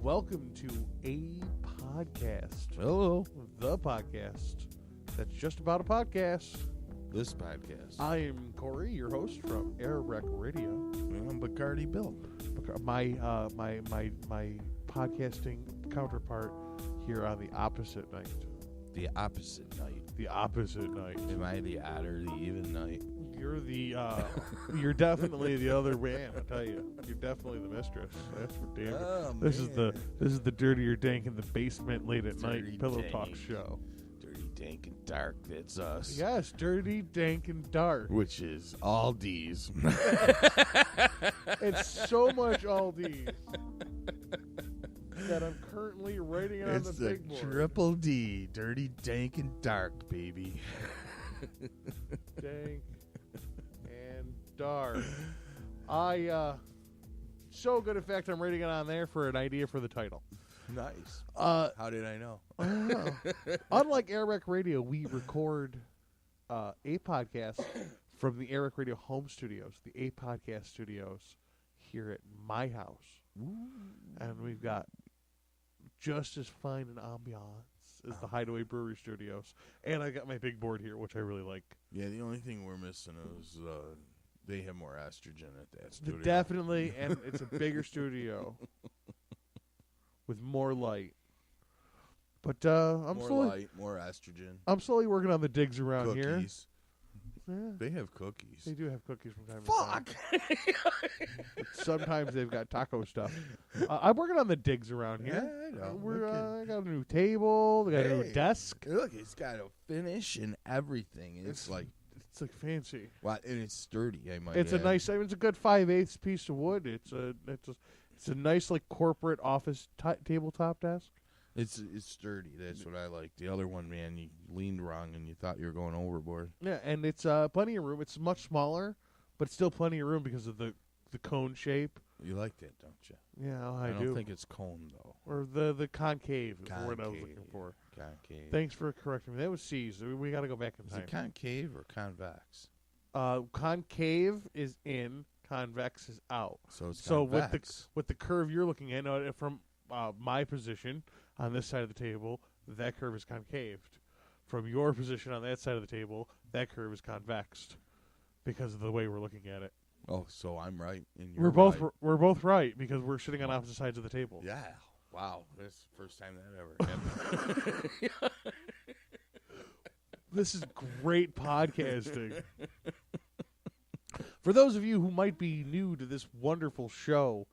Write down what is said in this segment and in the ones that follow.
welcome to a podcast. Hello. The podcast that's just about a podcast. This podcast. I am Cory, your host from Airwreck Radio. I'm Bacardi Bill. My podcasting counterpart here on the opposite night. The opposite night. The opposite night. Am I the odd or the even night? You're the, you're definitely the other man, I tell you. You're definitely the mistress. That's for damn sure. Oh, This is the Dirty or Dank in the Basement late at Dirty night pillow Dank. talk show. Dirty, dank, and dark. That's us. Yes, Dirty, Dank, and Dark. Which is all D's. It's so much all these that I'm currently writing on It's the the big board. triple D. Dirty, dank, and dark, baby. Dank and Dark. So good, in fact, I'm writing it on there for an idea for the title. Nice. How did I know? I don't know. Unlike Airwreck Radio, we record a podcast from the Airwreck Radio home studios, the A Podcast studios here at my house. Ooh. And we've got just as fine an ambiance as the Hideaway Brewery studios. And I got my big board here, which I really like. Yeah, the only thing we're missing is they have more estrogen at that studio. Definitely, and it's a bigger studio with more light. But I'm more light, more estrogen. I'm slowly working on the digs around here. Cookies. Yeah, They have cookies. they do have cookies from time to time. Sometimes they've got taco stuff. I'm working on the digs around Yeah, here. I know. I got a new table. We got a new Hey. desk. Look, it's got a finish and everything. It's like, fancy. wow, and it's sturdy. I might It's a add. nice. It's a good 5/8 piece of wood. It's a nice like corporate office tabletop desk. It's sturdy. That's what I like. The other one, man, you leaned wrong and you thought you were going overboard. Yeah, and it's plenty of room. It's much smaller, but still plenty of room because of the cone shape. You like that, don't you? Yeah, I do. don't think it's cone though. Or the concave is the word I was Concave. looking for. Concave. Thanks for correcting me. That was C's. We got to go back in Is time. it concave or convex? Concave is in, convex is out. So it's So convex. with the curve you're looking at, from my position on this side of the table, that curve is concaved. From your position on that side of the table, that curve is convexed because of the way we're looking at it. Oh, so I'm right and you're We're both right. we're both right because we're sitting on opposite sides of the table. Yeah. Wow. That's the first time that ever happened. This is great podcasting. For those of you who might be new to this wonderful show,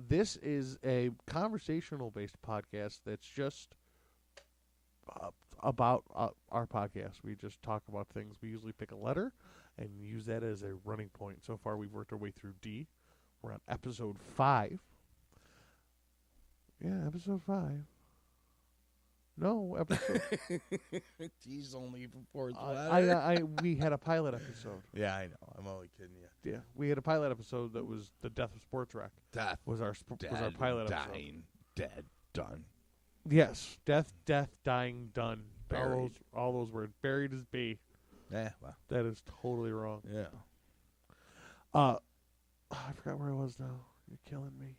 this is a conversational-based podcast that's just about our podcast. We just talk about things. We usually pick a letter and use that as a running point. So far, we've worked our way through D. We're on episode 5. Yeah, episode 5. No, episode. He's only the fourth letter. We had a pilot episode. Yeah, I know. I'm only kidding you. Yeah, we had a pilot episode that was the death of Sports Wreck. Death. Was our pilot episode? Dying, dead, done. Yes, death, dying, done. Buried. All those words. Buried is B. Yeah, well, That is totally wrong. yeah. I forgot where I was now. You're killing me.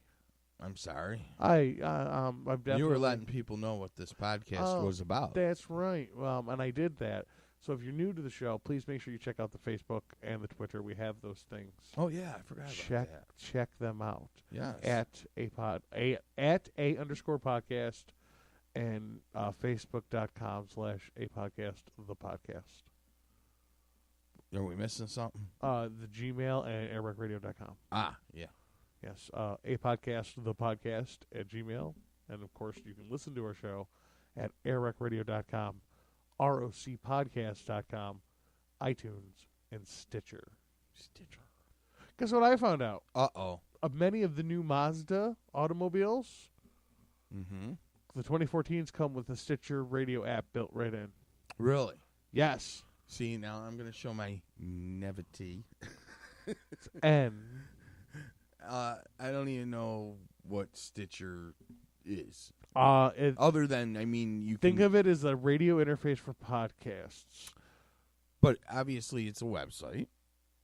I'm sorry. I'm definitely. You were letting people know what this podcast was about. That's right. And I did that. So if you're new to the show, please make sure you check out the Facebook and the Twitter. We have those things. Oh yeah, I forgot about that. Check them out. Yes. At @a_podcast and Facebook.com/apodcast the podcast. Are we missing something? The Gmail and airwreckradio.com. Ah, yeah. Yes, apodcast the podcast at Gmail, and of course you can listen to our show at airwreckradio.com, rocpodcast.com, iTunes, and Stitcher. Guess what I found out? Uh-oh. Many of the new Mazda automobiles, Mm-hmm. the 2014s come with the Stitcher radio app built right in. Really? Yes. See, now I'm going to show my naivety. It's N. I don't even know what Stitcher is. Other than, I mean, you think can... of it as a radio interface for podcasts. But obviously it's a website.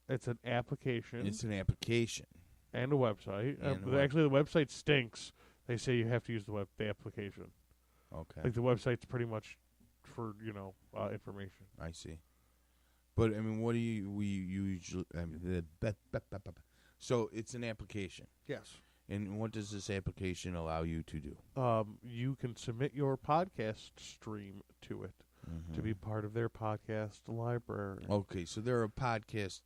It's an application. It's an application. And a website. And a Actually, the website stinks. They say you have to use the application. Okay. Like the website's pretty much for information. I see. But I mean, what do we usually? So it's an application. Yes. And what does this application allow you to do? You can submit your podcast stream to it to be part of their podcast library. Okay, so they're a podcast.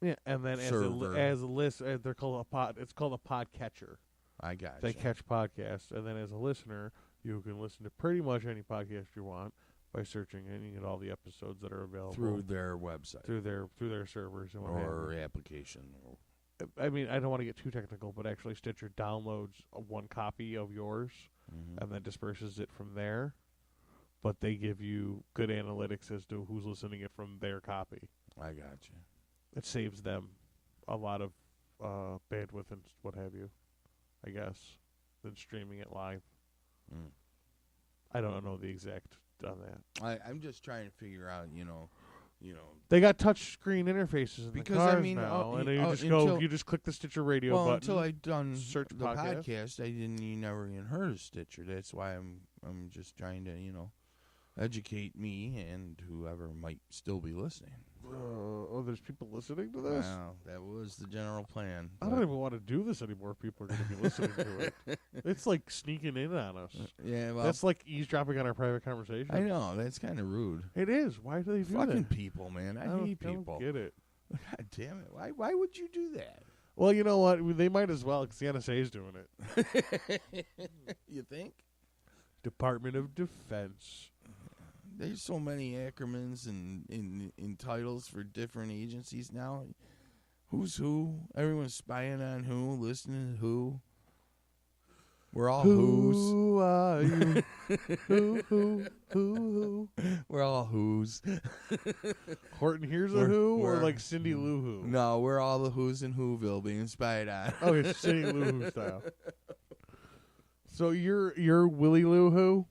Yeah, and then server. as a list, they're called it's called a podcatcher. I got They catch podcasts, and then as a listener, you can listen to pretty much any podcast you want by searching and you get all the episodes that are available through their website, through their servers and what have or you. application. I mean, I don't want to get too technical, but actually Stitcher downloads one copy of yours and then disperses it from there. But they give you good analytics as to who's listening it from their copy. I got you. It saves them a lot of bandwidth and what have you, I guess, than streaming it live. I don't know the exact on that. I'm just trying to figure out, you know. They got touch screen interfaces in Because, the cars I mean, now, and you just until- you just click the Stitcher Radio Well, button. until I done search the podcast, I didn't never even heard of Stitcher. That's why I'm just trying to, educate me and whoever might still be listening. There's people listening to this? Wow, that was the general plan. I don't even want to do this anymore if people are going to be listening to it. It's like sneaking in on us. Yeah, well, That's like eavesdropping on our private conversation. I know, that's kind of rude. It is. Why do they do Fucking that? people, man. I hate people. I don't get it. God damn it. Why would you do that? Well, you know what? They might as well because the NSA is doing it. You think? Department of Defense. There's so many acronyms in titles for different agencies now. Who's who? Everyone's spying on who, listening to who. We're all who's. Who are you? who? We're all who's. Horton Hears a Who or like Cindy Lou Who? No, we're all the who's in Whoville being spied on. Oh, it's Cindy Lou Who style. So you're Willie Lou Who?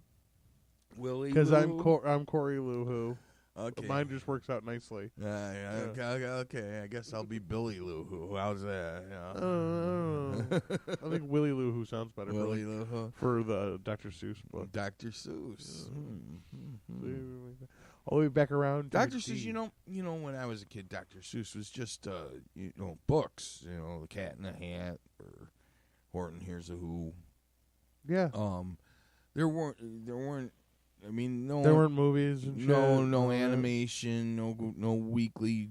Willie Because Lou? I'm Cory Lou Who. Okay. Mine just works out nicely. Okay. I guess I'll be Billy Lou Who. How's that? I think Willie Lou Who sounds better. Willie Lou Who. For the Dr. Seuss book. Dr. Seuss. All the way back around. Dr. Seuss, you know, when I was a kid, Dr. Seuss was just, books. The Cat in the Hat or Horton Hears a Who. Yeah. There weren't. I mean, no. There weren't movies and shit. No animation. No weekly,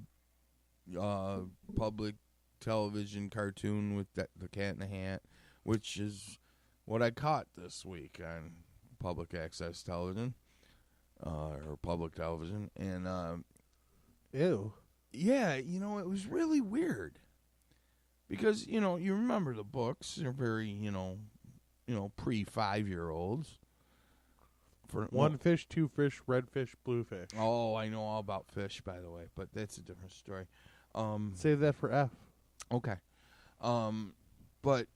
public television cartoon with the Cat in the Hat, which is what I caught this week on public access television, or public television, and ew. Yeah, it was really weird because you remember the books. They're very pre-5-year-olds. For one fish, two fish, red fish, blue fish. Oh, I know all about fish, by the way, but that's a different story. Save that for F. Okay. But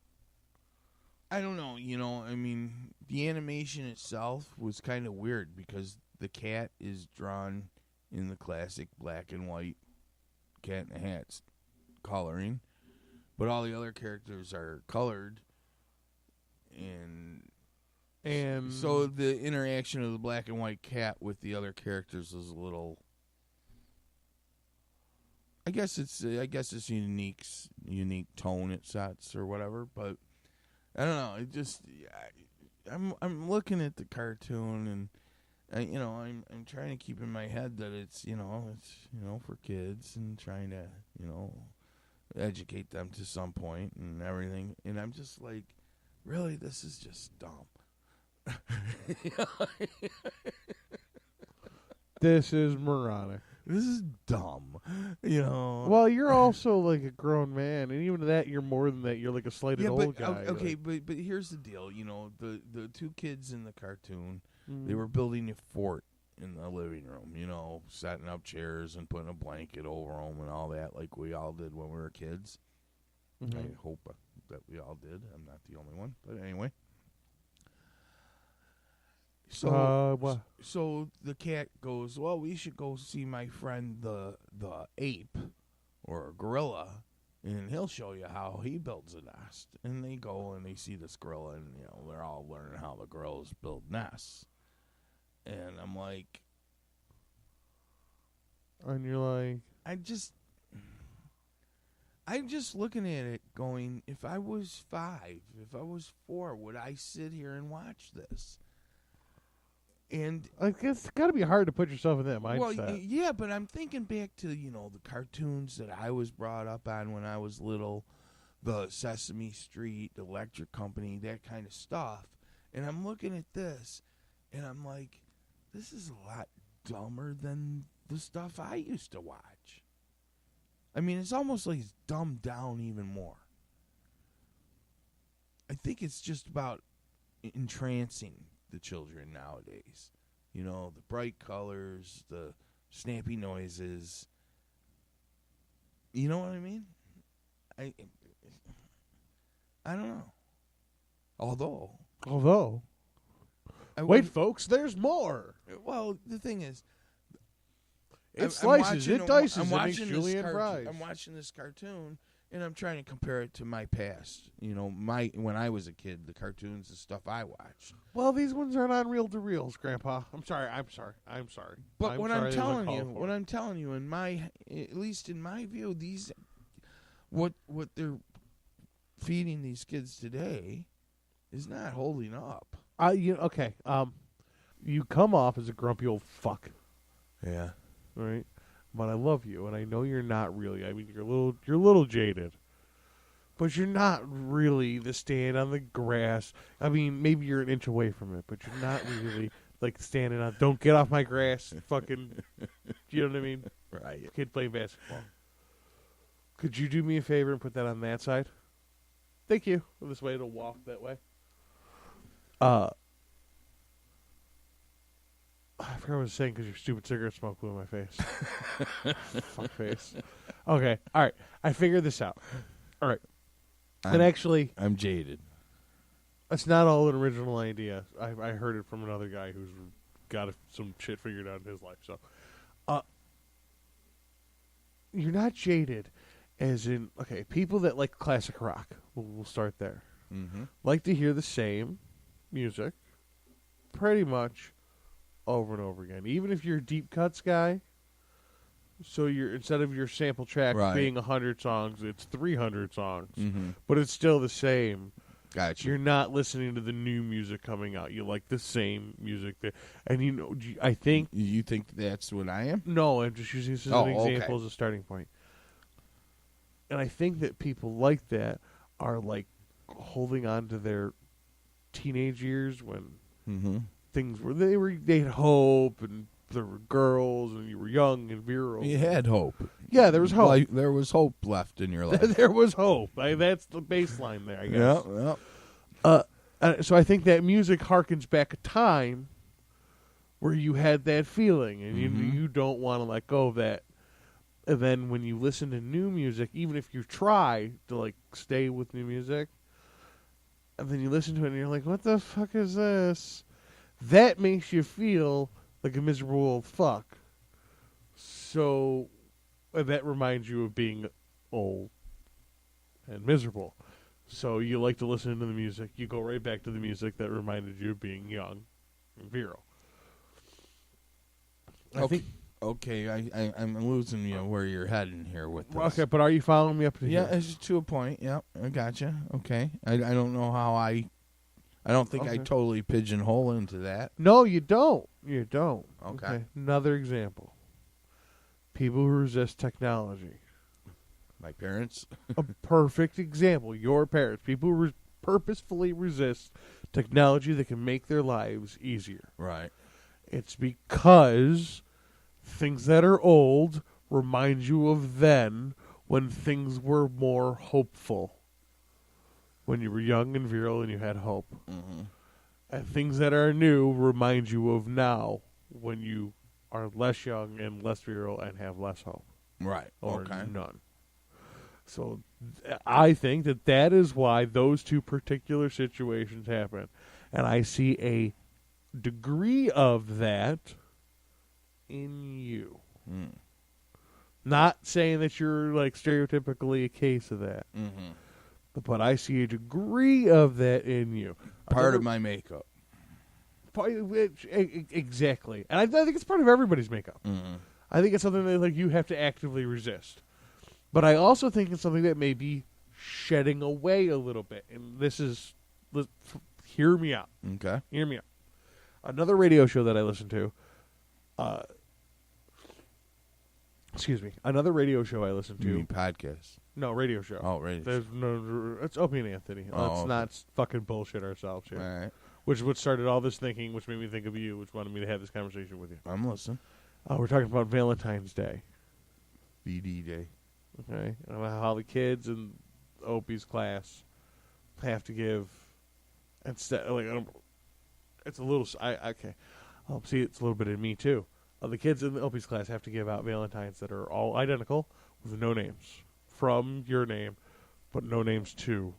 I don't know, I mean, the animation itself was kind of weird because the cat is drawn in the classic black and white Cat in the Hat coloring, but all the other characters are colored, and so the interaction of the black and white cat with the other characters is a little. I guess it's unique tone it sets or whatever, but I don't know. It just I'm looking at the cartoon and I'm trying to keep in my head that it's for kids and trying to educate them to some point and everything, and I'm just like, really, this is just dumb. This is moronic. This is dumb. Well, you're also like a grown man, and even that, you're more than that. You're like a slighted old guy. Okay, but here's the deal. The two kids in the cartoon, they were building a fort in the living room. Setting up chairs and putting a blanket over them and all that, like we all did when we were kids. Mm-hmm. I hope that we all did. I'm not the only one, but anyway. So the cat goes, well, we should go see my friend the ape or gorilla And he'll show you how he builds a nest. And they go and they see this gorilla, and, they're all learning how the gorillas build nests. And I'm like... And you're like... I'm just looking at it going, if I was 5, if I was 4, would I sit here and watch this? And I guess it's got to be hard to put yourself in that mindset. Well, yeah, but I'm thinking back to, the cartoons that I was brought up on when I was little, the Sesame Street, the Electric Company, that kind of stuff. And I'm looking at this, and I'm like, this is a lot dumber than the stuff I used to watch. I mean, it's almost like it's dumbed down even more. I think it's just about entrancing the children nowadays. The bright colors, the snappy noises. You know what I mean? I don't know. Although. Wait, folks, there's more. Well, the thing is, it slices, it dices, it makes julienne fries. I'm watching this cartoon, and I'm trying to compare it to my past. When I was a kid, the cartoons and stuff I watched. Well, these ones aren't on reel-to-reels, Grandpa. I'm sorry. But what I'm telling you, at least in my view, these what they're feeding these kids today is not holding up. Okay. You come off as a grumpy old fuck. Yeah. Right? But I love you, and I know you're not really. I mean, you're a little jaded. But you're not really the stand on the grass. I mean, maybe you're an inch away from it, but you're not really like standing on, don't get off my grass, fucking, you know what I mean? Right. Kid playing basketball. Could you do me a favor and put that on that side? Thank you. This way it'll walk that way. I forgot what I was saying because your stupid cigarette smoke blew in my face. Fuck face. Okay. All right. I figured this out. All right. And actually, I'm jaded. That's not all an original idea. I heard it from another guy who's got some shit figured out in his life. So, you're not jaded, as in, okay, people that like classic rock. We'll start there. Mm-hmm. Like to hear the same music, pretty much over and over again. Even if you're a deep cuts guy, so you're instead of your sample track being 100 songs, it's 300 songs, but it's still the same. Gotcha. You're not listening to the new music coming out. You like the same music, and I think you think that's what I am. No, I'm just using this as an example as a starting point. And I think that people like that are like holding on to their teenage years when things were they had hope and there were girls and you were young and virile. You had hope. Yeah, there was hope. Like, there was hope left in your life. There was hope. That's the baseline there, I guess. Yeah. So I think that music harkens back a time where you had that feeling and you don't want to let go of that. And then when you listen to new music, even if you try to like stay with new music, and then you listen to it and you're like, what the fuck is this? That makes you feel like a miserable old fuck. So that reminds you of being old and miserable. So you like to listen to the music. You go right back to the music that reminded you of being young and virile. I'm losing where you're heading here with this. Okay, but are you following me up to here? Yeah, it's to a point. Yeah, I gotcha. Okay. I don't know how I don't think I totally pigeonhole into that. No, you don't. You don't. Okay. Another example. People who resist technology. My parents? A perfect example. Your parents. People who purposefully resist technology that can make their lives easier. Right. It's because things that are old remind you of then when things were more hopeful. When you were young and virile and you had hope. Mm-hmm. And things that are new remind you of now when you are less young and less virile and have less hope. Right. Or none. So I think that is why those two particular situations happen. And I see a degree of that in you. Not saying that you're like stereotypically a case of that, but I see a degree of that in you. Part of my makeup. Exactly, and I think it's part of everybody's makeup. I think it's something that like you have to actively resist, but I also think it's something that may be shedding away a little bit. And hear me out. Okay. Hear me out. Another radio show that I listen to. Excuse me. Another radio show I listen to. You mean podcast? No, radio show. Oh, radio. There's no. It's Opie and Anthony. Let's not fucking bullshit ourselves here. All right. Which started all this thinking, which made me think of you, which wanted me to have this conversation with you. I'm listening. We're talking about Valentine's Day. VD Day. Okay. And about how the kids in Opie's class have to give instead like it's a little okay. See, it's a little bit in me too. The kids in the Opie's class have to give out Valentines that are all identical with no names from your name, but no names too.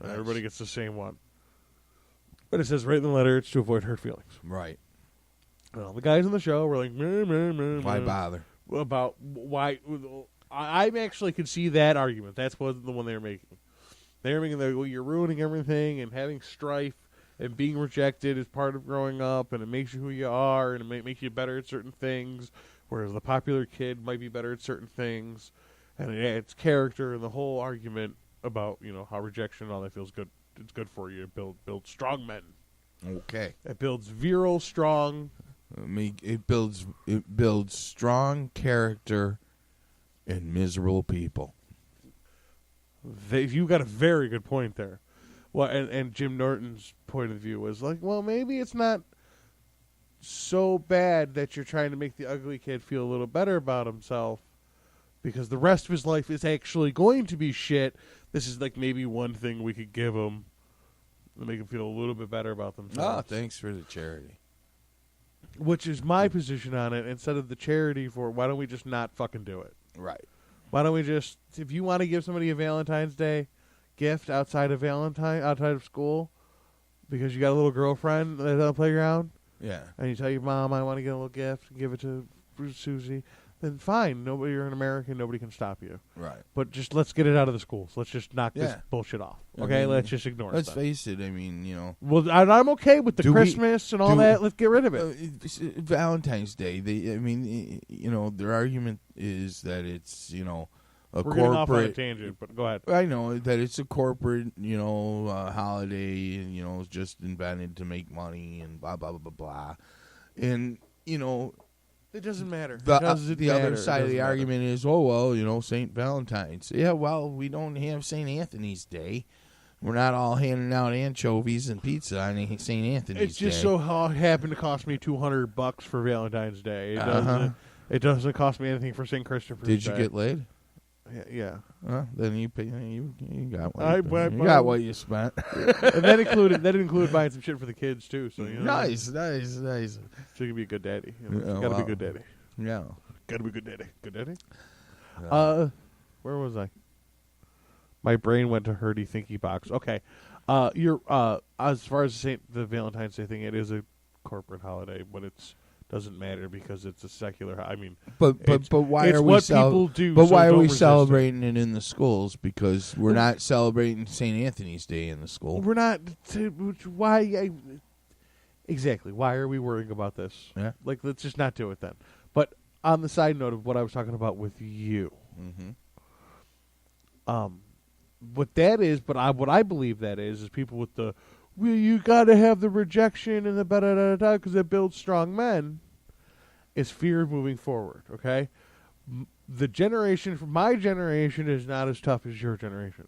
And everybody gets the same one. But it says right in the letter, it's to avoid hurt feelings. Right. Well, the guys on the show were like, why bother? About why. I actually could see that argument. That's wasn't the one they were making. They were making well, you're ruining everything, and having strife and being rejected is part of growing up, and it makes you who you are, and it makes you better at certain things, whereas the popular kid might be better at certain things, and it adds character, and the whole argument about how rejection and all that feels good. It's good for you. It builds strong men. Okay. It builds virile, strong. It builds strong character and miserable people. You got a very good point there. Well, and Jim Norton's point of view was like, well, maybe it's not so bad that you're trying to make the ugly kid feel a little better about himself, because the rest of his life is actually going to be shit. This is like maybe one thing we could give him to make him feel a little bit better about themselves. Oh, thanks for the charity. Which is my position on it. Instead of the charity for, why don't we just not fucking do it? Right. Why don't we just, if you want to give somebody a Valentine's Day gift outside of school, because you got a little girlfriend that's on the playground, yeah, and you tell your mom, I want to get a little gift, give it to Susie, then fine. You're an American. Nobody can stop you. Right. But just let's get it out of the schools. Let's just knock this bullshit off. Okay? Let's just ignore it. Let's face it. I mean, Well, I'm okay with the Christmas and all that. Let's get rid of it. Valentine's Day. Their argument is that it's, a We're corporate. getting off on a tangent, but go ahead. I know that it's a corporate, holiday, and it's just invented to make money and blah blah blah blah blah, and it doesn't matter. The other side of the argument is, St. Valentine's. Yeah, well, we don't have St. Anthony's Day. We're not all handing out anchovies and pizza on St. Anthony's Day. It's just so happened to cost me $200 for Valentine's Day. It doesn't cost me anything for St. Christopher's Day. Did you get laid? Yeah. Then you got what you got what you spent. And that included buying some shit for the kids too. So nice. So you can be a good daddy. Gotta be a good daddy. Yeah. Gotta be a good daddy. Good daddy. Yeah. Where was I? My brain went to Herdy Thinky Box. Okay. You're as far as the Valentine's Day thing, it is a corporate holiday, but it's doesn't matter because it's a secular. I mean, but why are we people do? But why are we resist celebrating it in the schools? Because we're not celebrating St. Anthony's Day in the school. We're not. Why? Exactly. Why are we worrying about this? Yeah. Like, let's just not do it then. But on the side note of what I was talking about with you, what that is, what I believe that is people with the, well, you got to have the rejection and the da-da-da-da because it builds strong men, is fear of moving forward, okay? The generation, from my generation, is not as tough as your generation.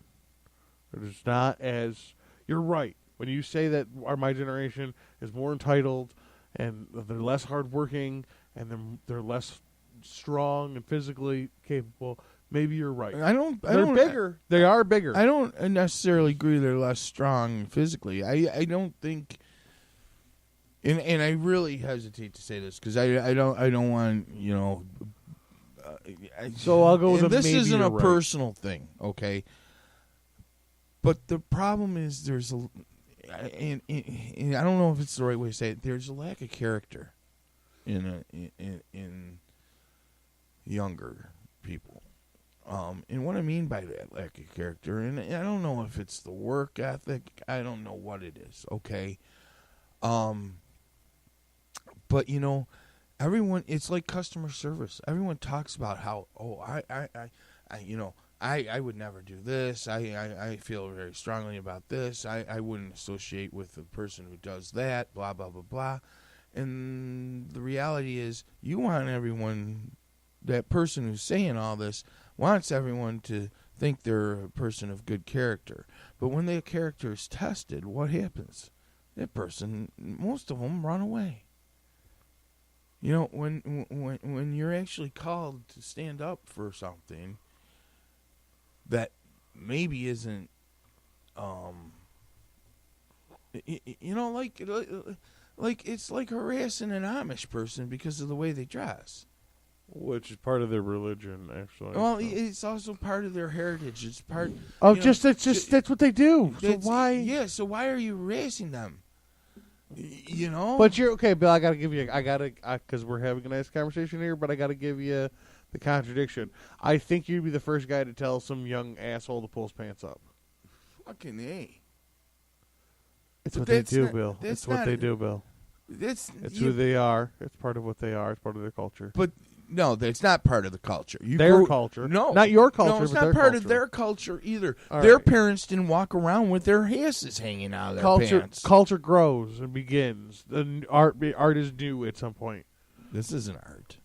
It is not as, you're right. When you say that my generation is more entitled and they're less hardworking and they're less strong and physically capable, maybe you're right. They're bigger. They are bigger. I don't necessarily agree they're less strong physically. I don't think, and I really hesitate to say this because I don't want so I'll go with this maybe isn't you're a right. personal thing, okay? But the problem is there's and I don't know if it's the right way to say it. There's a lack of character in younger people. And what I mean by that lack of character, and I don't know if it's the work ethic, I don't know what it is, okay? But, everyone, it's like customer service. Everyone talks about how, I would never do this. I feel very strongly about this. I wouldn't associate with the person who does that, blah, blah, blah, blah. And the reality is you want everyone, that person who's saying all this, wants everyone to think they're a person of good character. But when their character is tested, what happens? That person, most of them run away. When you're actually called to stand up for something that maybe isn't, like it's like harassing an Amish person because of the way they dress. Which is part of their religion, actually. Well, it's also part of their heritage. It's part. That's what they do. So why? Yeah. So why are you harassing them? But you're okay, Bill. Because we're having a nice conversation here. But I gotta give you the contradiction. I think you'd be the first guy to tell some young asshole to pull his pants up. Fucking A. It's what they do, Bill. It's what they do, Bill. It's who they are. It's part of what they are. It's part of their culture. But no, that's not part of the culture. Their culture. No. Not your culture, No, it's but not their part culture. of their culture either. All their right. parents didn't walk around with their asses hanging out of their pants. Culture grows and begins. The art is new at some point. This isn't art.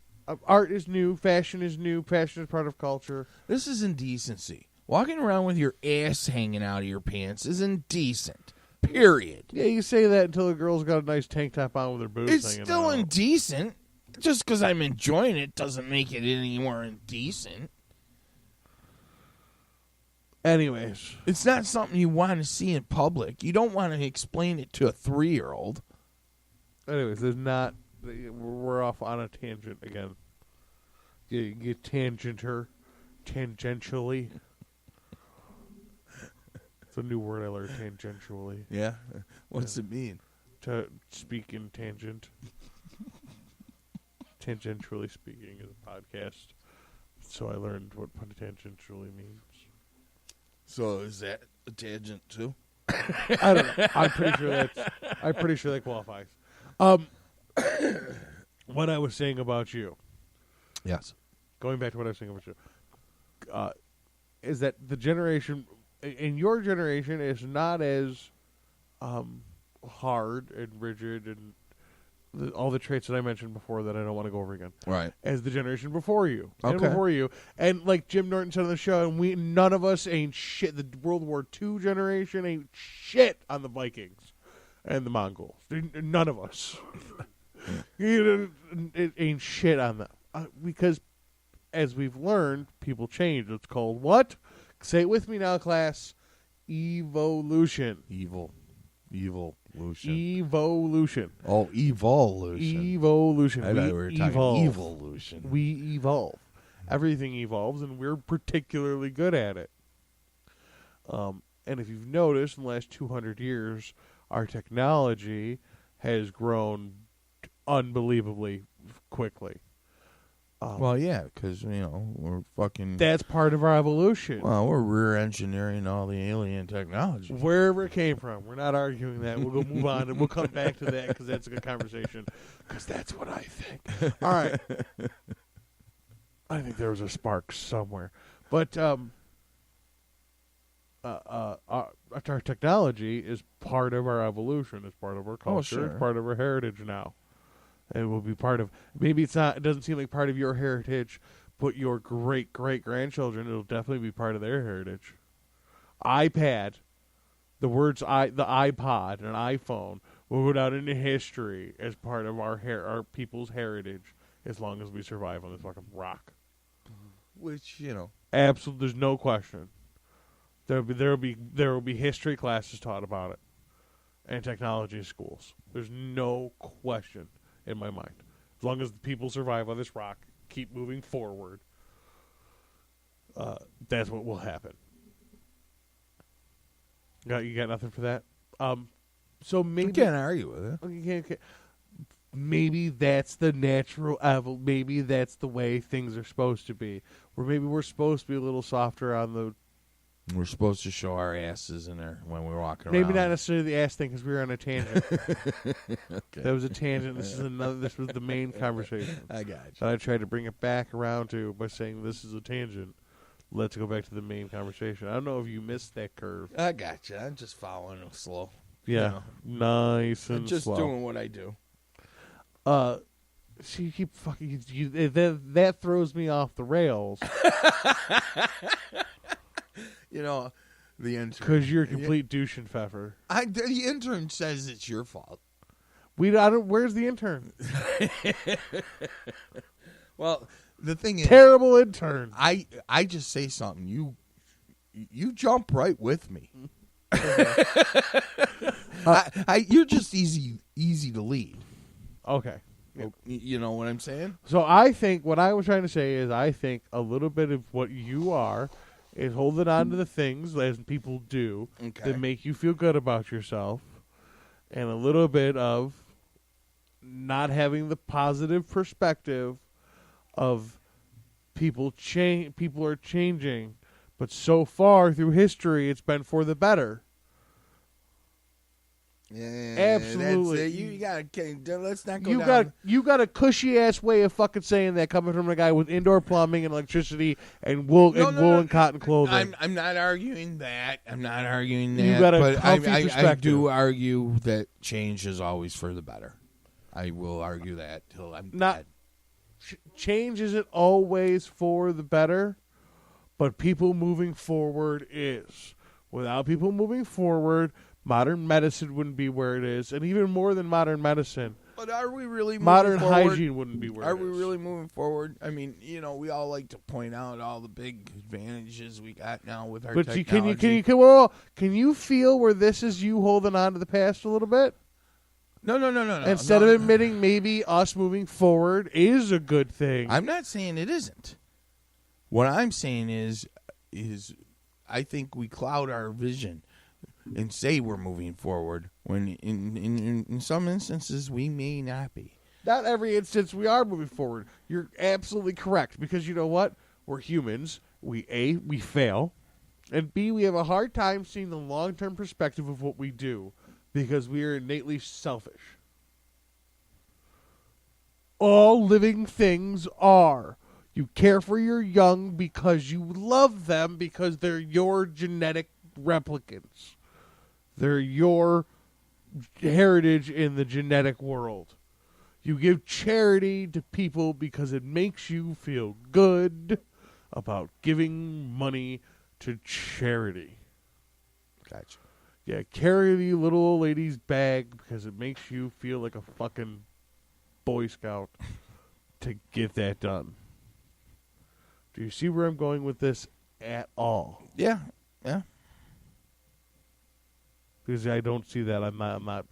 Art is new. Fashion is new. Fashion is part of culture. This is indecency. Walking around with your ass hanging out of your pants is indecent. Period. Yeah, you say that until the girl's got a nice tank top on with her boobs It's hanging still out. indecent. Just because I'm enjoying it doesn't make it any more indecent. Anyways. It's not something you want to see in public. You don't want to explain it to a 3-year-old. Anyways, there's not... We're off on a tangent again. You get tangentially. It's a new word I learned, tangentially. Yeah? What's it mean? To speak in tangent. Tangentially speaking is a podcast. So I learned what tangentially means. So is that a tangent too? I don't know. I'm pretty sure that qualifies. What I was saying about you. Yes. Going back to what I was saying about you. Is that the generation in your generation is not as hard and rigid and all the traits that I mentioned before that I don't want to go over again. Right. As the generation before you. Okay. And before you. And like Jim Norton said on the show, and none of us ain't shit. The World War II generation ain't shit on the Vikings and the Mongols. None of us. It ain't shit on them. Because as we've learned, people change. It's called what? Say it with me now, class. Evolution. Evolution. Oh, evolution. Evolution. I thought we were talking evolution. We evolve. Everything evolves, and we're particularly good at it. And if you've noticed, in the last 200 years, our technology has grown unbelievably quickly. Well, yeah, because, we're fucking... That's part of our evolution. Well, we're rear engineering all the alien technology. Wherever it came from. We're not arguing that. We'll go move on, and we'll come back to that because that's a good conversation. Because that's what I think. All right. I think there was a spark somewhere. But our technology is part of our evolution. It's part of our culture. Oh, sure. It's part of our heritage now. It will be part of, maybe it's not, it doesn't seem like part of your heritage, but your great-great-grandchildren, it'll definitely be part of their heritage. iPad, the iPod and iPhone will go down into history as part of our people's heritage as long as we survive on this fucking rock. Which, Absolutely, there's no question. There will be history classes taught about it, and technology schools. There's no question in my mind. As long as the people survive on this rock, keep moving forward, that's what will happen. You got nothing for that? So maybe I can't argue with it. Okay. maybe that's the natural maybe that's the way things are supposed to be. Or maybe we're supposed to be a little softer on the... We're supposed to show our asses in there when we're walking Maybe around. not necessarily the ass thing because we were on a tangent. Okay. That was a tangent. This was the main conversation. I got you. That I tried to bring it back around to by saying this is a tangent. Let's go back to the main conversation. I don't know if you missed that curve. I got you. I'm just following it slow. Yeah, nice and I'm just slow. doing what I do. So you keep fucking that throws me off the rails The intern, because you're a complete douche and pfeffer. The intern says it's your fault. Where's the intern? Well, the thing is, Terrible intern. I just say something. You jump right with me. You're just easy to lead. Okay. You know what I'm saying? So I think what I was trying to say is I think a little bit of what you are is holding on to the things as people do that make you feel good about yourself, and a little bit of not having the positive perspective of people are changing, but so far through history it's been for the better. Yeah, absolutely. That's it. Let's not go down. You got a cushy ass way of fucking saying that coming from a guy with indoor plumbing and electricity and wool and cotton clothing. I'm not arguing that. You got a but comfy I perspective. do argue that change is always for the better. I will argue that till I'm dead. Change isn't always for the better, but people moving forward is. Without people moving forward, modern medicine wouldn't be where it is, and even more than modern medicine. But are we really moving modern forward? hygiene wouldn't be where Are it we is. really moving forward? I mean, we all like to point out all the big advantages we got now with our technology. Can you feel where this is you holding on to the past a little bit? No. Instead of admitting maybe us moving forward is a good thing. I'm not saying it isn't. What I'm saying is I think we cloud our vision and say we're moving forward when in some instances we may not be. Not every instance we are moving forward. You're absolutely correct because you know what? We're humans. We fail, and B, we have a hard time seeing the long-term perspective of what we do because we are innately selfish. All living things are. You care for your young because you love them because they're your genetic replicants. They're your heritage in the genetic world. You give charity to people because it makes you feel good about giving money to charity. Gotcha. Yeah, carry the little old lady's bag because it makes you feel like a fucking Boy Scout to get that done. Do you see where I'm going with this at all? Yeah. Because I don't see that. I'm not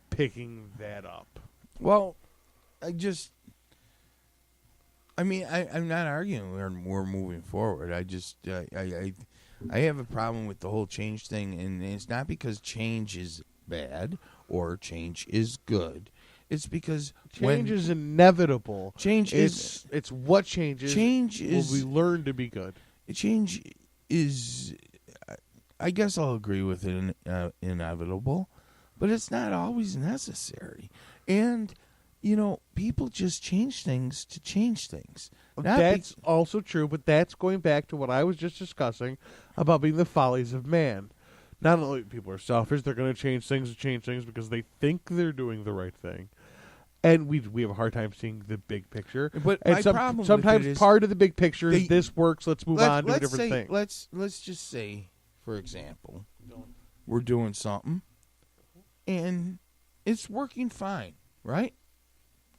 picking that up. Well, I'm not arguing we're moving forward. I just I have a problem with the whole change thing, and it's not because change is bad or change is good. It's because change is inevitable. It's what changes. Change is will we learn to be good. Change is, I guess I'll agree with it, inevitable, but it's not always necessary. And people just change things to change things. That's also true, but that's going back to what I was just discussing about being the follies of man. Not only people are selfish, they're going to change things because they think they're doing the right thing. And we have a hard time seeing the big picture. But my problem sometimes with it is part of the big picture is this works, let's move on to a different thing. Let's just say, for example, we're doing something, and it's working fine, right?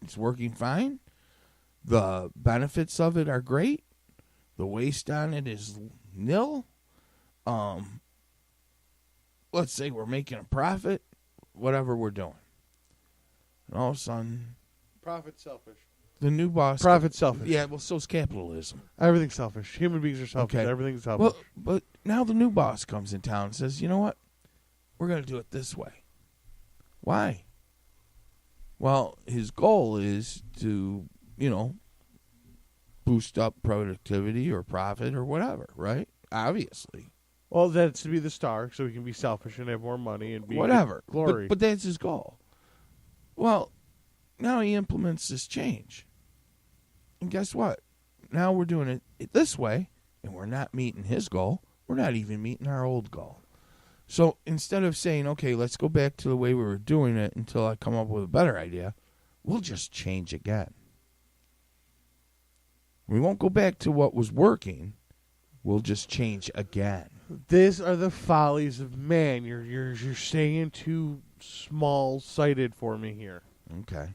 It's working fine. The benefits of it are great. The waste on it is nil. Let's say we're making a profit, whatever we're doing. And all of a sudden, Profit selfish. the new boss... Profit selfish. Yeah, well, so's capitalism. Everything's selfish. Human beings are selfish. Okay. Everything's selfish. Well, but now the new boss comes in town and says, you know what? We're going to do it this way. Why? Well, his goal is to, boost up productivity or profit or whatever, right? Obviously. Well, that's to be the star, so he can be selfish and have more money and be Whatever. glory. But that's his goal. Well, now he implements this change. And guess what? Now we're doing it this way, and we're not meeting his goal. We're not even meeting our old goal. So instead of saying, okay, let's go back to the way we were doing it until I come up with a better idea, we'll just change again. We won't go back to what was working. We'll just change again. These are the follies of man. You're staying too small-sighted for me here. Okay.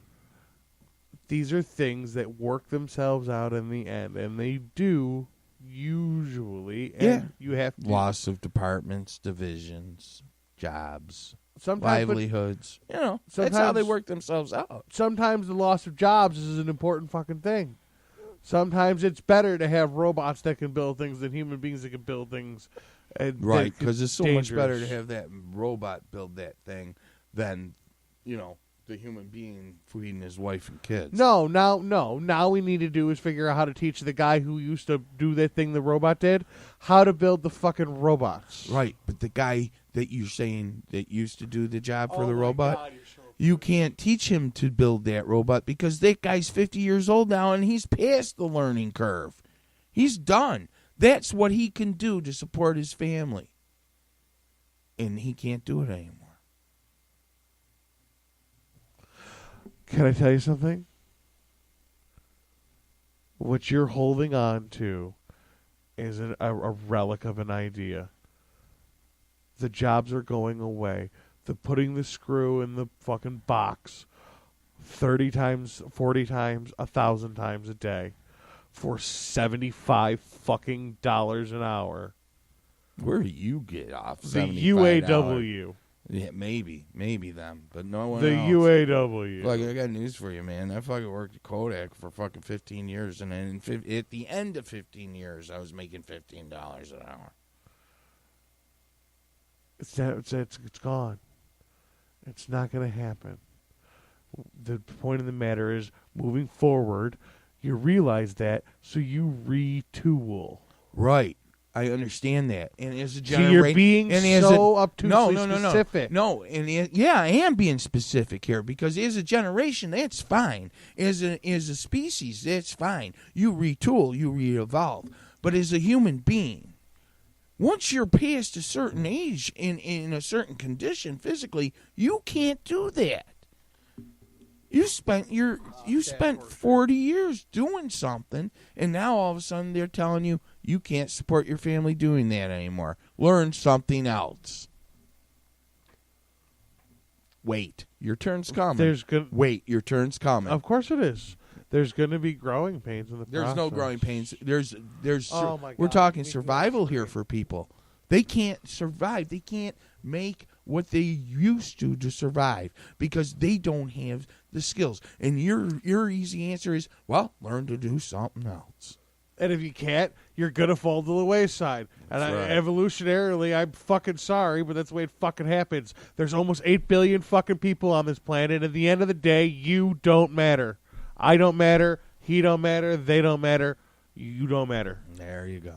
These are things that work themselves out in the end, and they do usually. And you have to Loss of departments, divisions, jobs, sometimes, livelihoods. That's how they work themselves out. Sometimes the loss of jobs is an important fucking thing. Sometimes it's better to have robots that can build things than human beings that can build things. Right, because it's so much better to dangerous. have that robot build that thing than, the human being feeding his wife and kids. No. Now we need to do is figure out how to teach the guy who used to do that thing the robot did how to build the fucking robots. Right, but the guy that you're saying that used to do the job for the my robot, God, you're so you can't teach him to build that robot because that guy's 50 years old now and he's past the learning curve. He's done. That's what he can do to support his family. And he can't do it anymore. Can I tell you something? What you're holding on to is a relic of an idea. The jobs are going away. The putting the screw in the fucking box 30 times, 40 times, 1,000 times a day for $75 fucking dollars an hour. Where do you get off? The $75? UAW. Yeah, maybe them, but no one The else. UAW. Look, I got news for you, man. I fucking worked at Kodak for fucking 15 years, and then at the end of 15 years, I was making $15 an hour. It's gone. It's not going to happen. The point of the matter is, moving forward, you realize that, so you retool. Right. I understand that. And as a See, generation, you're being so obtusely specific. No, I am being specific here because as a generation, that's fine. As a species, that's fine. You retool, you re-evolve. But as a human being, once you're past a certain age in a certain condition physically, you can't do that. You spent 40 years doing something, and now all of a sudden they're telling you you can't support your family doing that anymore. Learn something else. Wait, your turn's coming. Wait, your turn's coming. Of course it is. There's going to be growing pains in the process. There's no growing pains. There's. Oh my God. We're talking survival here for people. They can't survive. They can't make what they used to survive because they don't have the skills. And your easy answer is, well, learn to do something else. And if you can't, you're going to fall to the wayside. And Right. Evolutionarily, I'm fucking sorry, but that's the way it fucking happens. There's almost 8 billion fucking people on this planet. At the end of the day, you don't matter. I don't matter. He don't matter. They don't matter. You don't matter. There you go.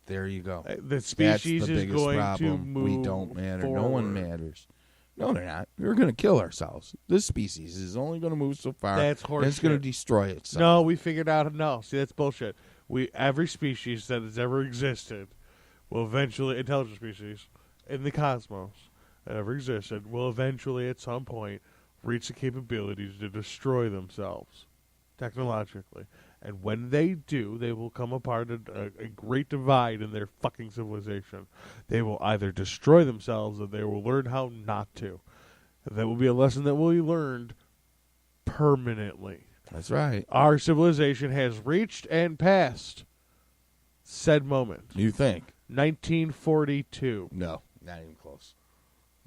There you go. The species That's the is biggest going problem. to move We don't matter. forward. No one matters. No, they're not. We're going to kill ourselves. This species is only going to move so far. That's and it's going to horseshit. destroy itself. No, we figured out. No, see, that's bullshit. Every species that has ever existed will eventually, intelligent species in the cosmos that ever existed, will eventually at some point reach the capabilities to destroy themselves technologically. And when they do, they will come apart a great divide in their fucking civilization. They will either destroy themselves or they will learn how not to. And that will be a lesson that will be learned permanently. That's right. Our civilization has reached and passed said moment. You think? 1942. No, not even close.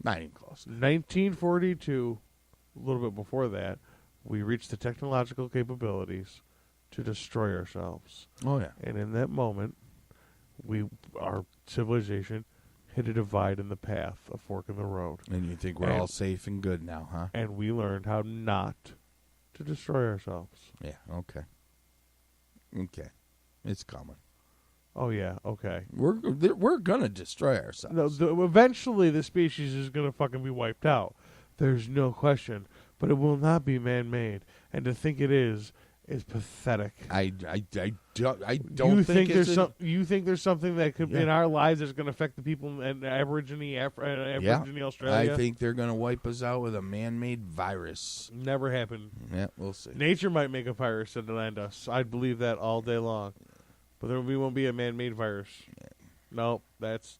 Not even close. 1942, a little bit before that, we reached the technological capabilities to destroy ourselves. Oh, yeah. And in that moment, our civilization hit a divide in the path, a fork in the road. And you think we're all safe and good now, huh? And we learned how not to destroy ourselves. Yeah, okay. Okay. It's coming. Oh, yeah, okay. We're going to destroy ourselves. No, eventually the species is going to fucking be wiped out. There's no question. But it will not be man-made. And to think it is pathetic. I don't think there's you think there's something that could in our lives that's going to affect the people in Aborigine Australia? I think they're going to wipe us out with a man-made virus. Never happen. Yeah, we'll see. Nature might make a virus to land us. I'd believe that all day long. But there won't be a man-made virus. Yeah. No, that's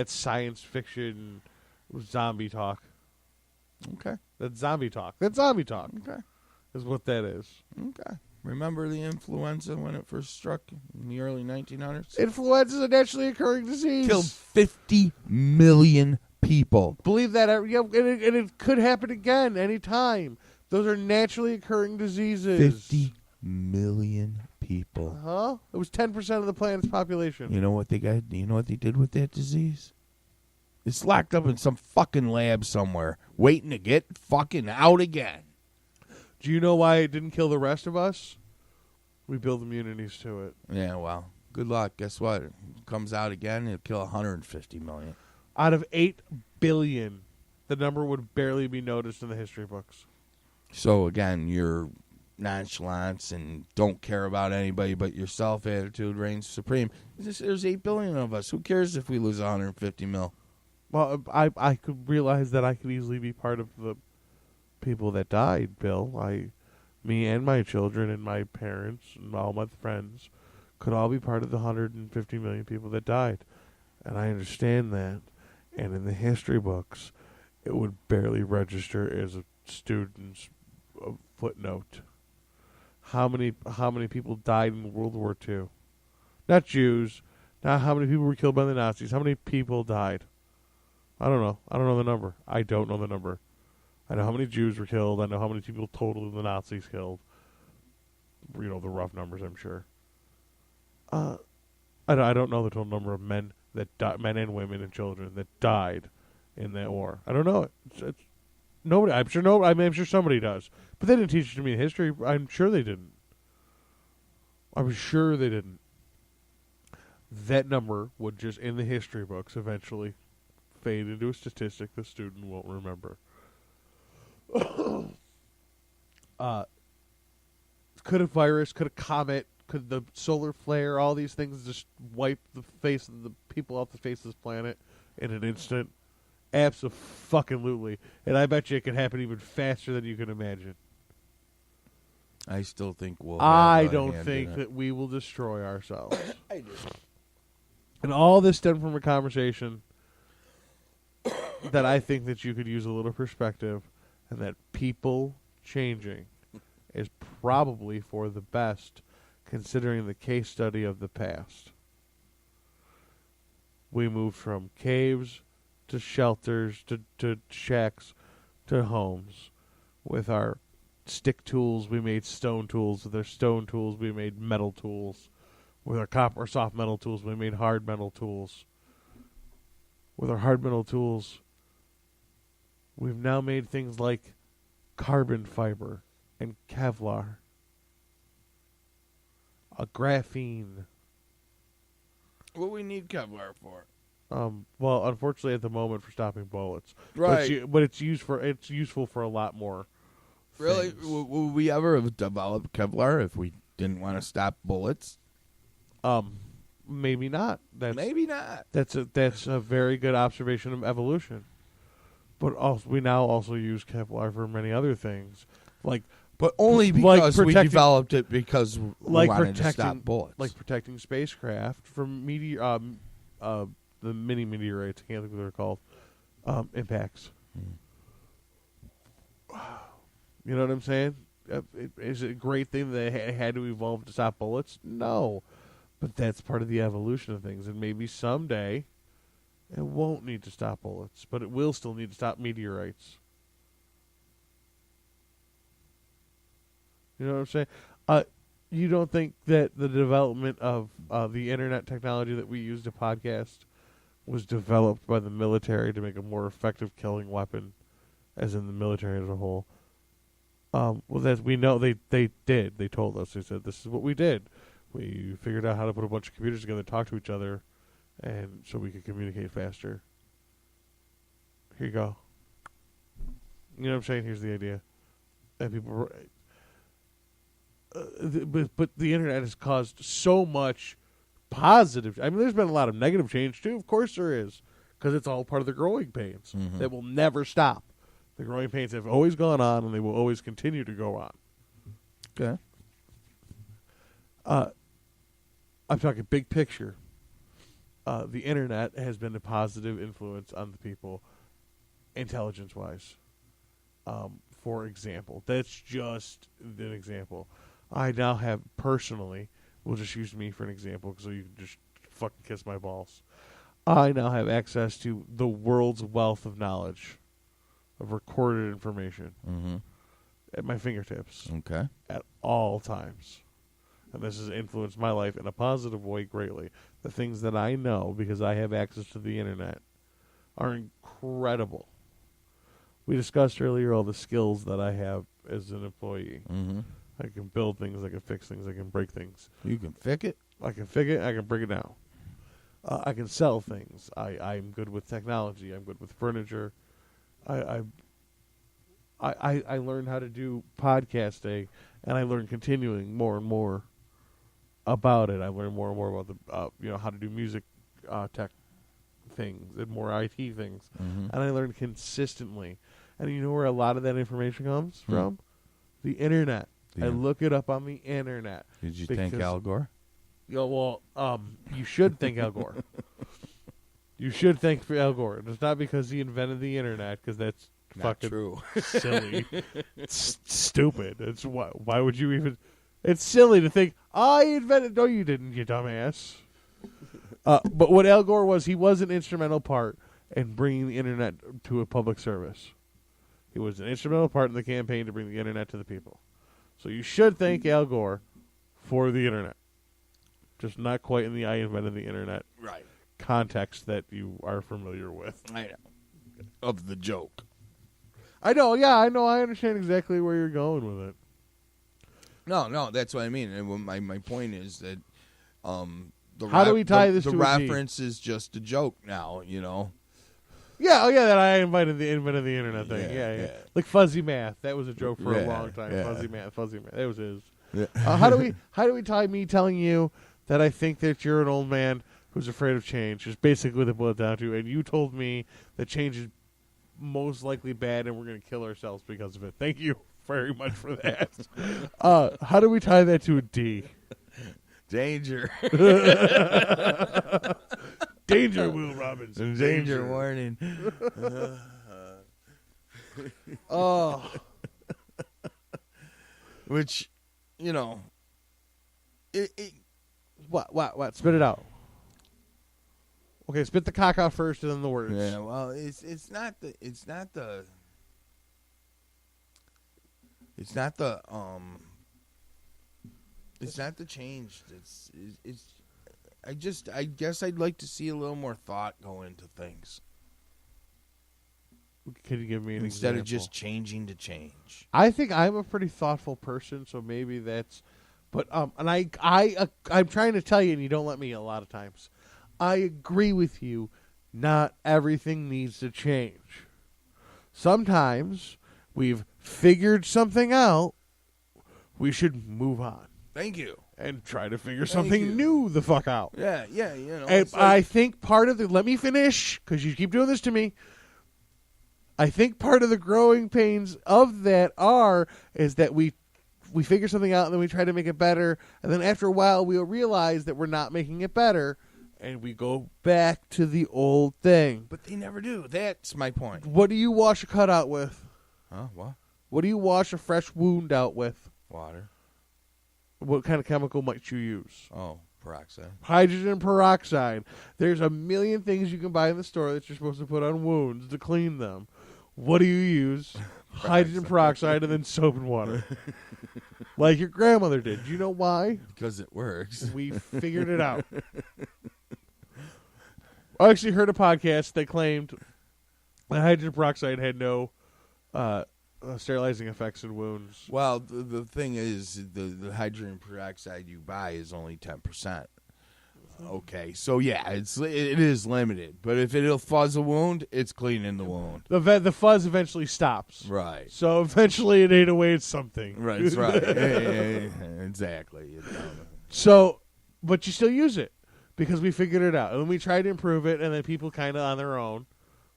science fiction zombie talk. Okay. That's zombie talk. Okay. Is what that is. Okay. Remember the influenza when it first struck in the early 1900s? Influenza is a naturally occurring disease. Killed 50 million people. Believe that. And it could happen again anytime. Those are naturally occurring diseases. 50 million people. Huh? It was 10% of the planet's population. You know what they got? You know what they did with that disease? It's locked up in some fucking lab somewhere, waiting to get fucking out again. Do you know why it didn't kill the rest of us? We build immunities to it. Yeah, well, good luck. Guess what? It comes out again, it'll kill 150 million. Out of 8 billion, the number would barely be noticed in the history books. So, again, your nonchalance and don't care about anybody but yourself attitude reigns supreme. There's 8 billion of us. Who cares if we lose 150 mil? Well, I could realize that I could easily be part of the people that died, Bill. Me and my children and my parents and all my friends could all be part of the 150 million people that died. And I understand that. And in the history books, it would barely register as a student's footnote. How many people died in World War II? Not Jews. Not how many people were killed by the Nazis. How many people died? I don't know. I don't know the number. I don't know the number. I know how many Jews were killed. I know how many people total the Nazis killed. You know, the rough numbers, I'm sure. I don't know the total number of men men and women and children that died in that war. I don't know it. It's nobody. I'm sure somebody does, but they didn't teach it to me in history. I'm sure they didn't. That number would just in the history books eventually fade into a statistic the student won't remember. Could a virus, could a comet, could the solar flare, all these things just wipe the face of the people off the face of this planet in an instant? Absolutely. And I bet you it could happen even faster than you can imagine. I still think we'll. I don't think that we will destroy ourselves. I do. And all this stemmed from a conversation that I think that you could use a little perspective, and that people changing is probably for the best, considering the case study of the past. We moved from caves to shelters to shacks to homes. With our stick tools, we made stone tools. With our stone tools, we made metal tools. With our copper or soft metal tools, we made hard metal tools. With our hard metal tools, we've now made things like carbon fiber and Kevlar, graphene. What we need Kevlar for? Well, unfortunately, at the moment, for stopping bullets. Right, but it's useful for a lot more. Really, would we ever have developed Kevlar if we didn't want to stop bullets? Maybe not. Maybe not. That's a very good observation of evolution. But also, we now also use Kevlar for many other things, but only because we developed it because we wanted to stop bullets, like protecting spacecraft from the mini meteorites. I can't think what they're called. Impacts. You know what I'm saying? Is it a great thing that they had to evolve to stop bullets? No. But that's part of the evolution of things. And maybe someday it won't need to stop bullets, but it will still need to stop meteorites. You know what I'm saying? You don't think that the development of the internet technology that we use to podcast was developed by the military to make a more effective killing weapon, as in the military as a whole. Well, that we know they did. They told us. They said, this is what we did. We figured out how to put a bunch of computers together, talk to each other, and so we could communicate faster. Here you go. You know what I'm saying? Here's the idea. And people, but the internet has caused so much positive. I mean, there's been a lot of negative change too. Of course there is, because it's all part of the growing pains that will never stop. The growing pains have always gone on, and they will always continue to go on. Okay. I'm talking big picture. The internet has been a positive influence on the people, intelligence-wise. For example, that's just an example. I now have personally, we'll just use me for an example, so you can just fucking kiss my balls. I now have access to the world's wealth of knowledge, of recorded information, at my fingertips. Okay. At all times. And this has influenced my life in a positive way greatly. The things that I know, because I have access to the internet, are incredible. We discussed earlier all the skills that I have as an employee. I can build things, I can fix things, I can break things. You can fix it? I can fix it, I can break it down. I can sell things. I'm good with technology. I'm good with furniture. I learned how to do podcasting, and I learned continuing more and more about it. I learned more and more about the how to do music tech things and more IT things, and I learned consistently. And you know where a lot of that information comes from? The internet. Yeah. I look it up on the internet. Did you thank Al Gore? Well, you should thank Al Gore. You should thank Al Gore. And it's not because he invented the internet, because that's Not fucking true. silly. It's stupid. It's why would you even? It's silly to think I invented. No, you didn't, you dumbass. But what Al Gore was, he was an instrumental part in bringing the internet to a public service. He was an instrumental part in the campaign to bring the internet to the people. So you should thank Al Gore for the internet. Just not quite in the I invented the internet context that you are familiar with. I know. Of the joke. I know, yeah, I know. I understand exactly where you're going with it. No, that's what I mean. And my point is that how do we tie this to the a reference is just a joke now, you know. Yeah, that I invented the internet thing. Yeah. Yeah. Like fuzzy math. That was a joke for a Yeah, long time. yeah. Fuzzy math. That was his. Yeah. How do we tie me telling you that I think that you're an old man who's afraid of change? Is basically what it boils down to. And you told me that change is most likely bad, and we're going to kill ourselves because of it. Thank you very much for that. How do we tie that to a D? Danger. Danger, Will Robinson. Danger warning. Oh. Which, you know, it What? Spit it out. Okay, spit the cock out first, and then the words. Yeah, well, it's not the change. I guess I'd like to see a little more thought go into things. Can you give me an instead example? of just changing to change? I think I'm a pretty thoughtful person, so maybe that's. But and I'm trying to tell you, and you don't let me a lot of times. I agree with you. Not everything needs to change. Sometimes we've figured something out. We should move on. Thank you. And try to figure something new the fuck out. Yeah, you know. And I think part of the... Let me finish, because you keep doing this to me. I think part of the growing pains of that is that we figure something out and then we try to make it better. And then after a while, we'll realize that we're not making it better. And we go back to the old thing. But they never do. That's my point. What do you wash a cut out with? Huh? What? What do you wash a fresh wound out with? Water. What kind of chemical might you use? Oh, peroxide. Hydrogen peroxide. There's a million things you can buy in the store that you're supposed to put on wounds to clean them. What do you use? Hydrogen peroxide and then soap and water. Like your grandmother did. Do you know why? Because it works. We figured it out. I actually heard a podcast that claimed that hydrogen peroxide had no sterilizing effects in wounds. Well, the thing is, the hydrogen peroxide you buy is only 10%. Okay, so yeah, it is limited, but if it'll fuzz a wound, it's cleaning the wound. The fuzz eventually stops. Right. So eventually it ate away at something. Right. That's right. Exactly. So, but you still use it because we figured it out and we tried to improve it, and then people kind of on their own.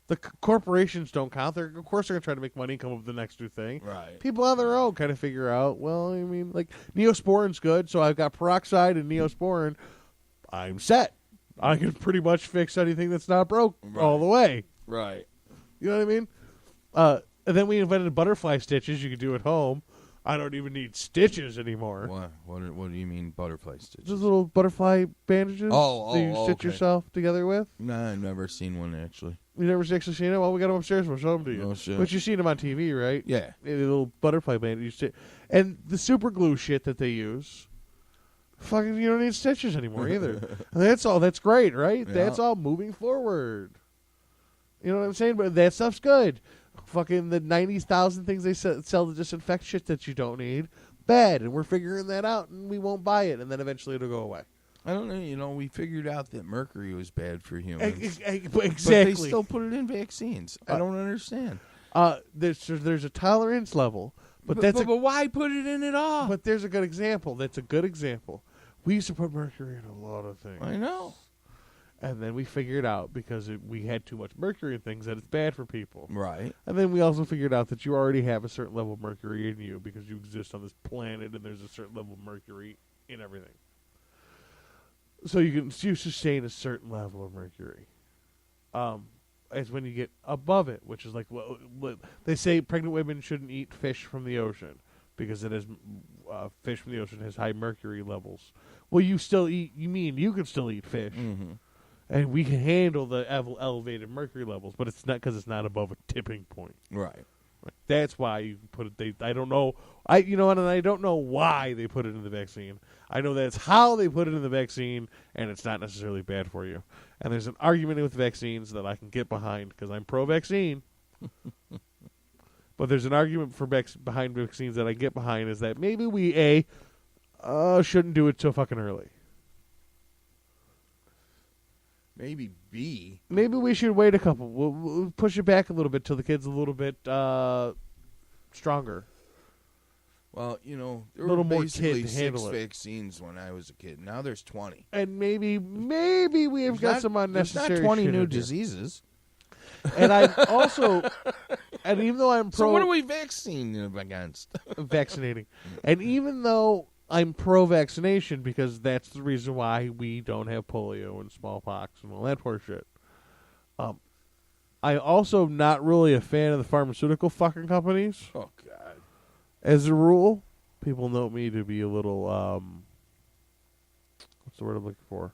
The corporations don't count. Of course, they're gonna try to make money and come up with the next new thing. Right. People on their own kind of figure out. Well, I mean, like Neosporin's good, so I've got peroxide and Neosporin. I'm set. I can pretty much fix anything that's not broke all the way. Right. You know what I mean? And then we invented butterfly stitches you can do at home. I don't even need stitches anymore. What do you mean butterfly stitches? Those little butterfly bandages that you stitch okay. yourself together with. Nah, I've never seen one actually. You never actually seen it? Well, we got them upstairs. We'll show them to you. Oh, shit. But you've seen them on TV, right? Yeah. The little butterfly bandages. And the super glue shit that they use. Fucking, you don't need stitches anymore either. And that's all. That's great, right? Yeah. That's all moving forward. You know what I'm saying? But that stuff's good. Fucking the 90,000 things they sell to disinfect shit that you don't need, bad. And we're figuring that out, and we won't buy it, and then eventually it'll go away. I don't know. You know, we figured out that mercury was bad for humans. Exactly. But they still put it in vaccines. I don't understand. There's a tolerance level. But why put it in at all? But there's a good example. That's a good example. We used to put mercury in a lot of things. I know. And then we figured out, because we had too much mercury in things, that it's bad for people. Right. And then we also figured out that you already have a certain level of mercury in you because you exist on this planet and there's a certain level of mercury in everything. So you sustain a certain level of mercury. As when you get above it, which is like, well, they say pregnant women shouldn't eat fish from the ocean because it is fish from the ocean has high mercury levels. Well, you still eat. You mean you can still eat fish, and we can handle the elevated mercury levels, but it's not because it's not above a tipping point. Right. That's why you put it. I don't know. I don't know why they put it in the vaccine. I know that's how they put it in the vaccine, and it's not necessarily bad for you. And there's an argument with vaccines that I can get behind because I'm pro-vaccine. But there's an argument for behind vaccines that I get behind is that maybe we shouldn't do it so fucking early. Maybe B. Maybe we should wait a couple. We'll push it back a little bit till the kid's a little bit stronger. Well, you know, there little were more basically kid to 6 handle it. vaccines when I was a kid. Now there's 20. And maybe we have got some unnecessary. There's not 20 shit new in here. diseases. And I also, and even though I'm pro, So what are we vaccinating against? vaccinating, and even though I'm pro-vaccination because that's the reason why we don't have polio and smallpox and all that poor shit. I also not really a fan of the pharmaceutical fucking companies. Oh God! As a rule, people know me to be a little what's the word I'm looking for?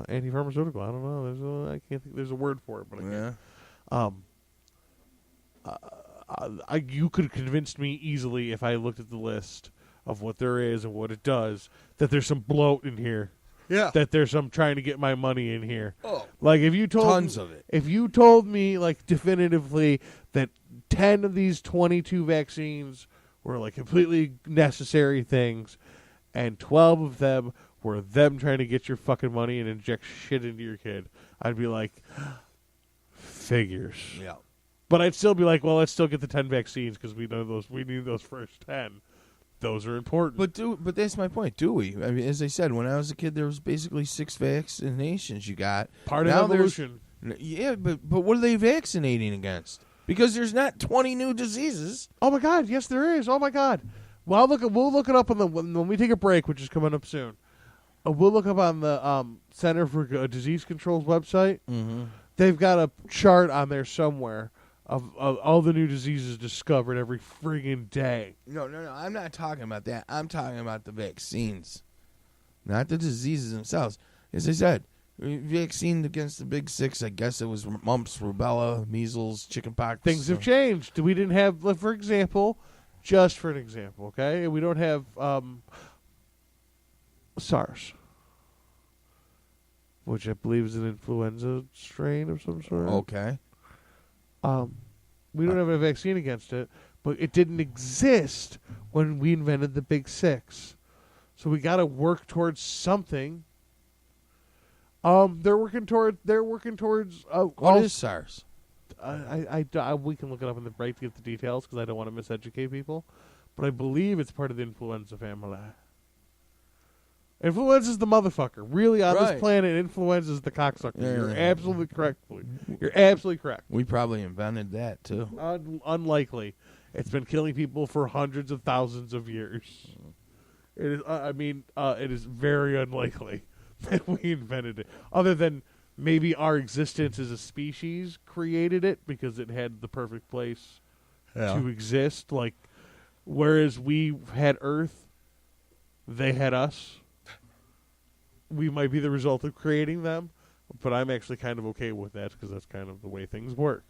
Anti-pharmaceutical. I don't know. I can't think. There's a word for it, but I can't. You could convince me easily if I looked at the list of what there is and what it does that there's some bloat in here. Yeah. That there's some trying to get my money in here. Oh. Like if you told Tons of it. If you told me like definitively that 10 of these 22 vaccines were like completely necessary things and 12 of them were them trying to get your fucking money and inject shit into your kid, I'd be like, figures. Yeah. But I'd still be like, well, let's still get the 10 vaccines because we know those. We need those first 10. Those are important. But that's my point. Do we? I mean, as I said, when I was a kid, there was basically 6 vaccinations you got. Part of evolution. Yeah, but what are they vaccinating against? Because there's not 20 new diseases. Oh my God! Yes, there is. Oh my God! Well, we'll look it up when we take a break, which is coming up soon. We'll look up on the Center for Disease Control's website. Mm-hmm. They've got a chart on there somewhere of all the new diseases discovered every friggin' day. No. I'm not talking about that. I'm talking about the vaccines, not the diseases themselves. As I said, vaccine against the big 6. I guess it was mumps, rubella, measles, chickenpox. Things have changed. We didn't have, for example, just for an example, okay? We don't have SARS. which I believe is an influenza strain of some sort. Okay. We don't have a vaccine against it, but it didn't exist when we invented the Big Six. So we got to work towards something. They're working towards. What is SARS? We can look it up in the break to get the details because I don't want to miseducate people, but I believe it's part of the influenza family. Influenza's the motherfucker. Really, on this planet, influenza's the cocksucker. Yeah, You're absolutely correct. You're absolutely correct. We probably invented that, too. Unlikely. It's been killing people for hundreds of thousands of years. It is. It is very unlikely that we invented it. Other than maybe our existence as a species created it because it had the perfect place to exist. Like, whereas we had Earth, they had us. We might be the result of creating them, but I'm actually kind of okay with that because that's kind of the way things work.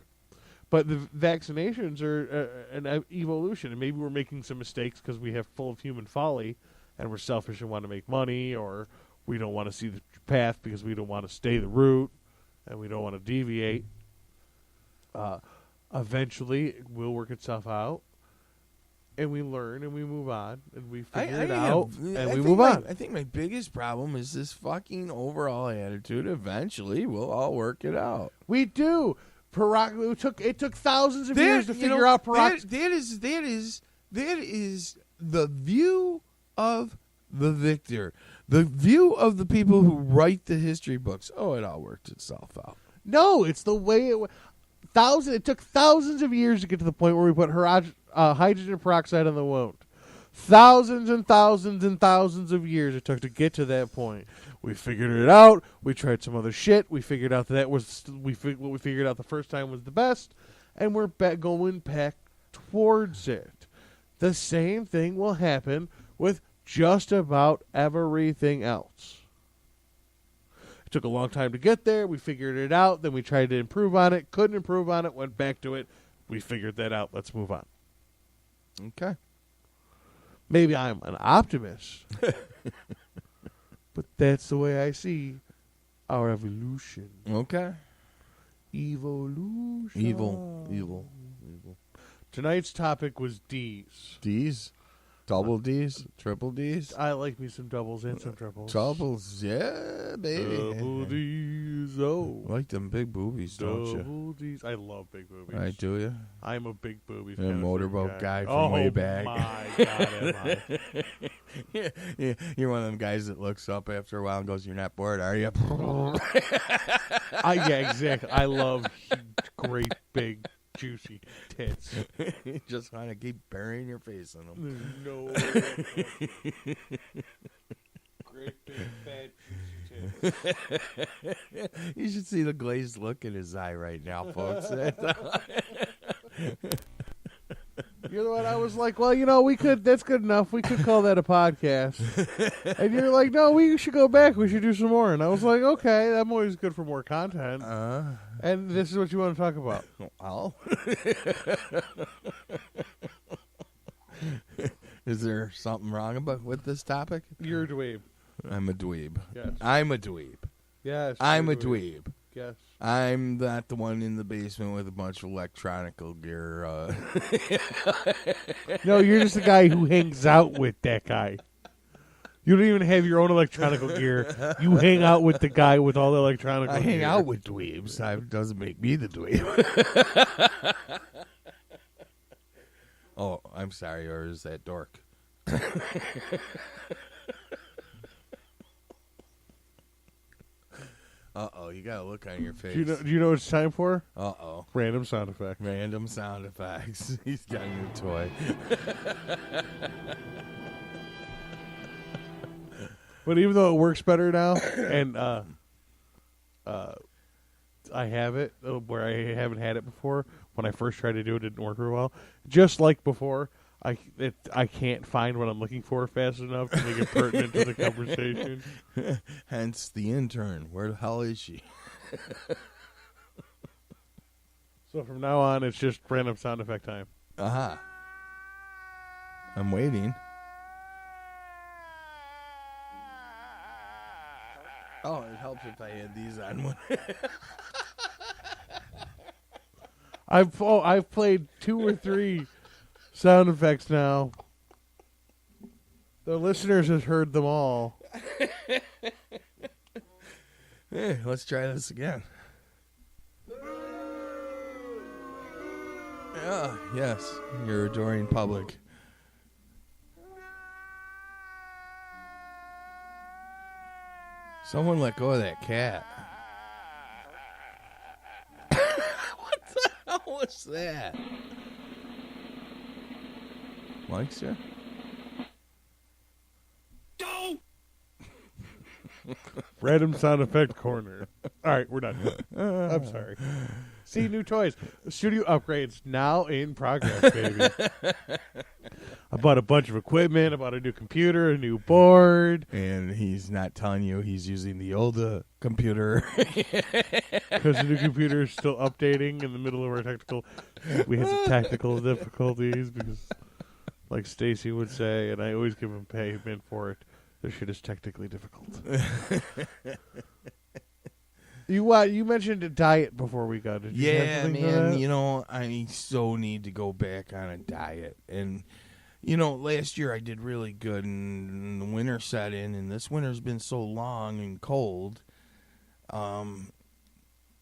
But the vaccinations are an evolution, and maybe we're making some mistakes because we have full of human folly, and we're selfish and want to make money, or we don't want to see the path because we don't want to stay the route, and we don't want to deviate. Eventually, it will work itself out. And we learn, and we move on, and we figure it out, and we move on. I think my biggest problem is this fucking overall attitude. Eventually, we'll all work it out. We do. It took thousands of years to figure out peroxide. That is the view of the victor. The view of the people who write the history books. Oh, it all worked itself out. No, it's the way it went. It took thousands of years to get to the point where we put hydrogen peroxide in the wound. Thousands and thousands and thousands of years it took to get to that point. We figured it out. We tried some other shit. We figured out what we figured out the first time was the best, and we're going back towards it. The same thing will happen with just about everything else. It took a long time to get there. We figured it out. Then we tried to improve on it. Couldn't improve on it. Went back to it. We figured that out. Let's move on. Okay. Maybe I'm an optimist. But that's the way I see our evolution. Okay. Evolution. Evil. Tonight's topic was D's. D's? Double D's? Triple D's? I like me some doubles and some triples. Doubles, yeah, baby. Double D's, oh. I like them big boobies, don't you? Double D's. I love big boobies. I do you? I'm a big boobies You're a kind of motorboat guy from way back. Oh, my God, am I. Yeah, you're one of them guys that looks up after a while and goes, "You're not bored, are you?" Yeah, exactly. I love great, big, juicy tits. You just want to keep burying your face in them. No. Great, big, fat, juicy tits. You should see the glazed look in his eye right now, folks. You're the one I was like, well, that's good enough. We could call that a podcast. And you're like, no, we should go back. We should do some more. And I was like, okay, I'm always good for more content. And this is what you want to talk about. Well, is there something wrong with this topic? You're a dweeb. I'm a dweeb. Yes. I'm a dweeb. Yes. I'm a dweeb. Yes. I'm not the one in the basement with a bunch of electronical gear. No, you're just the guy who hangs out with that guy. You don't even have your own electronical gear. You hang out with the guy with all the electronical gear. I hang out with dweebs. That doesn't make me the dweeb. Oh, I'm sorry, or is that dork? Uh-oh, you got a look on your face. Do you know what it's time for? Uh-oh. Random sound effect. Random sound effects. He's got a new toy. But even though it works better now, and I have it where I haven't had it before. When I first tried to do it, it didn't work very well. Just like before, I can't find what I'm looking for fast enough to make it pertinent to the conversation. Hence the intern. Where the hell is she? So from now on, it's just random sound effect time. Uh-huh. I'm waiting. Oh, it helps if I had these on one. I've played 2 or 3 sound effects now. The listeners have heard them all. Hey, let's try this again. Yeah, yes, your adoring public. Someone let go of that cat. What the hell was that? Mike, sir? Random sound effect corner. All right, we're done. I'm sorry. See, new toys. Studio upgrades now in progress, baby. I bought a bunch of equipment. I bought a new computer, a new board. And he's not telling you he's using the old computer. Because the new computer is still updating in the middle of our technical. We had some technical difficulties because, like Stacy would say, and I always give him payment for it, this shit is technically difficult. You mentioned a diet before we got it. Yeah, man. You know, I so need to go back on a diet. And, you know, last year I did really good, and the winter set in, and this winter's been so long and cold. I'm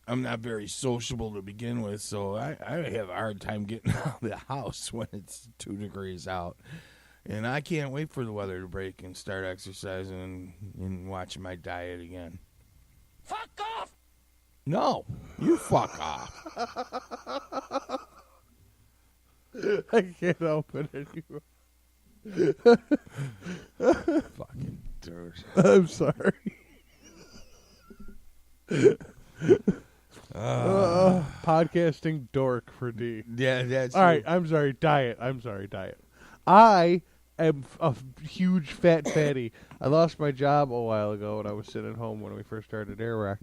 not very sociable to begin with, so I have a hard time getting out of the house when it's 2 degrees out. And I can't wait for the weather to break and start exercising and watching my diet again. Fuck off! No, you fuck off. I can't open it anymore. Fucking dirt. I'm sorry. Podcasting dork for D. Yeah, that's all right. I'm sorry, diet. I am a huge fat fatty. I lost my job a while ago when I was sitting at home when we first started Airrack.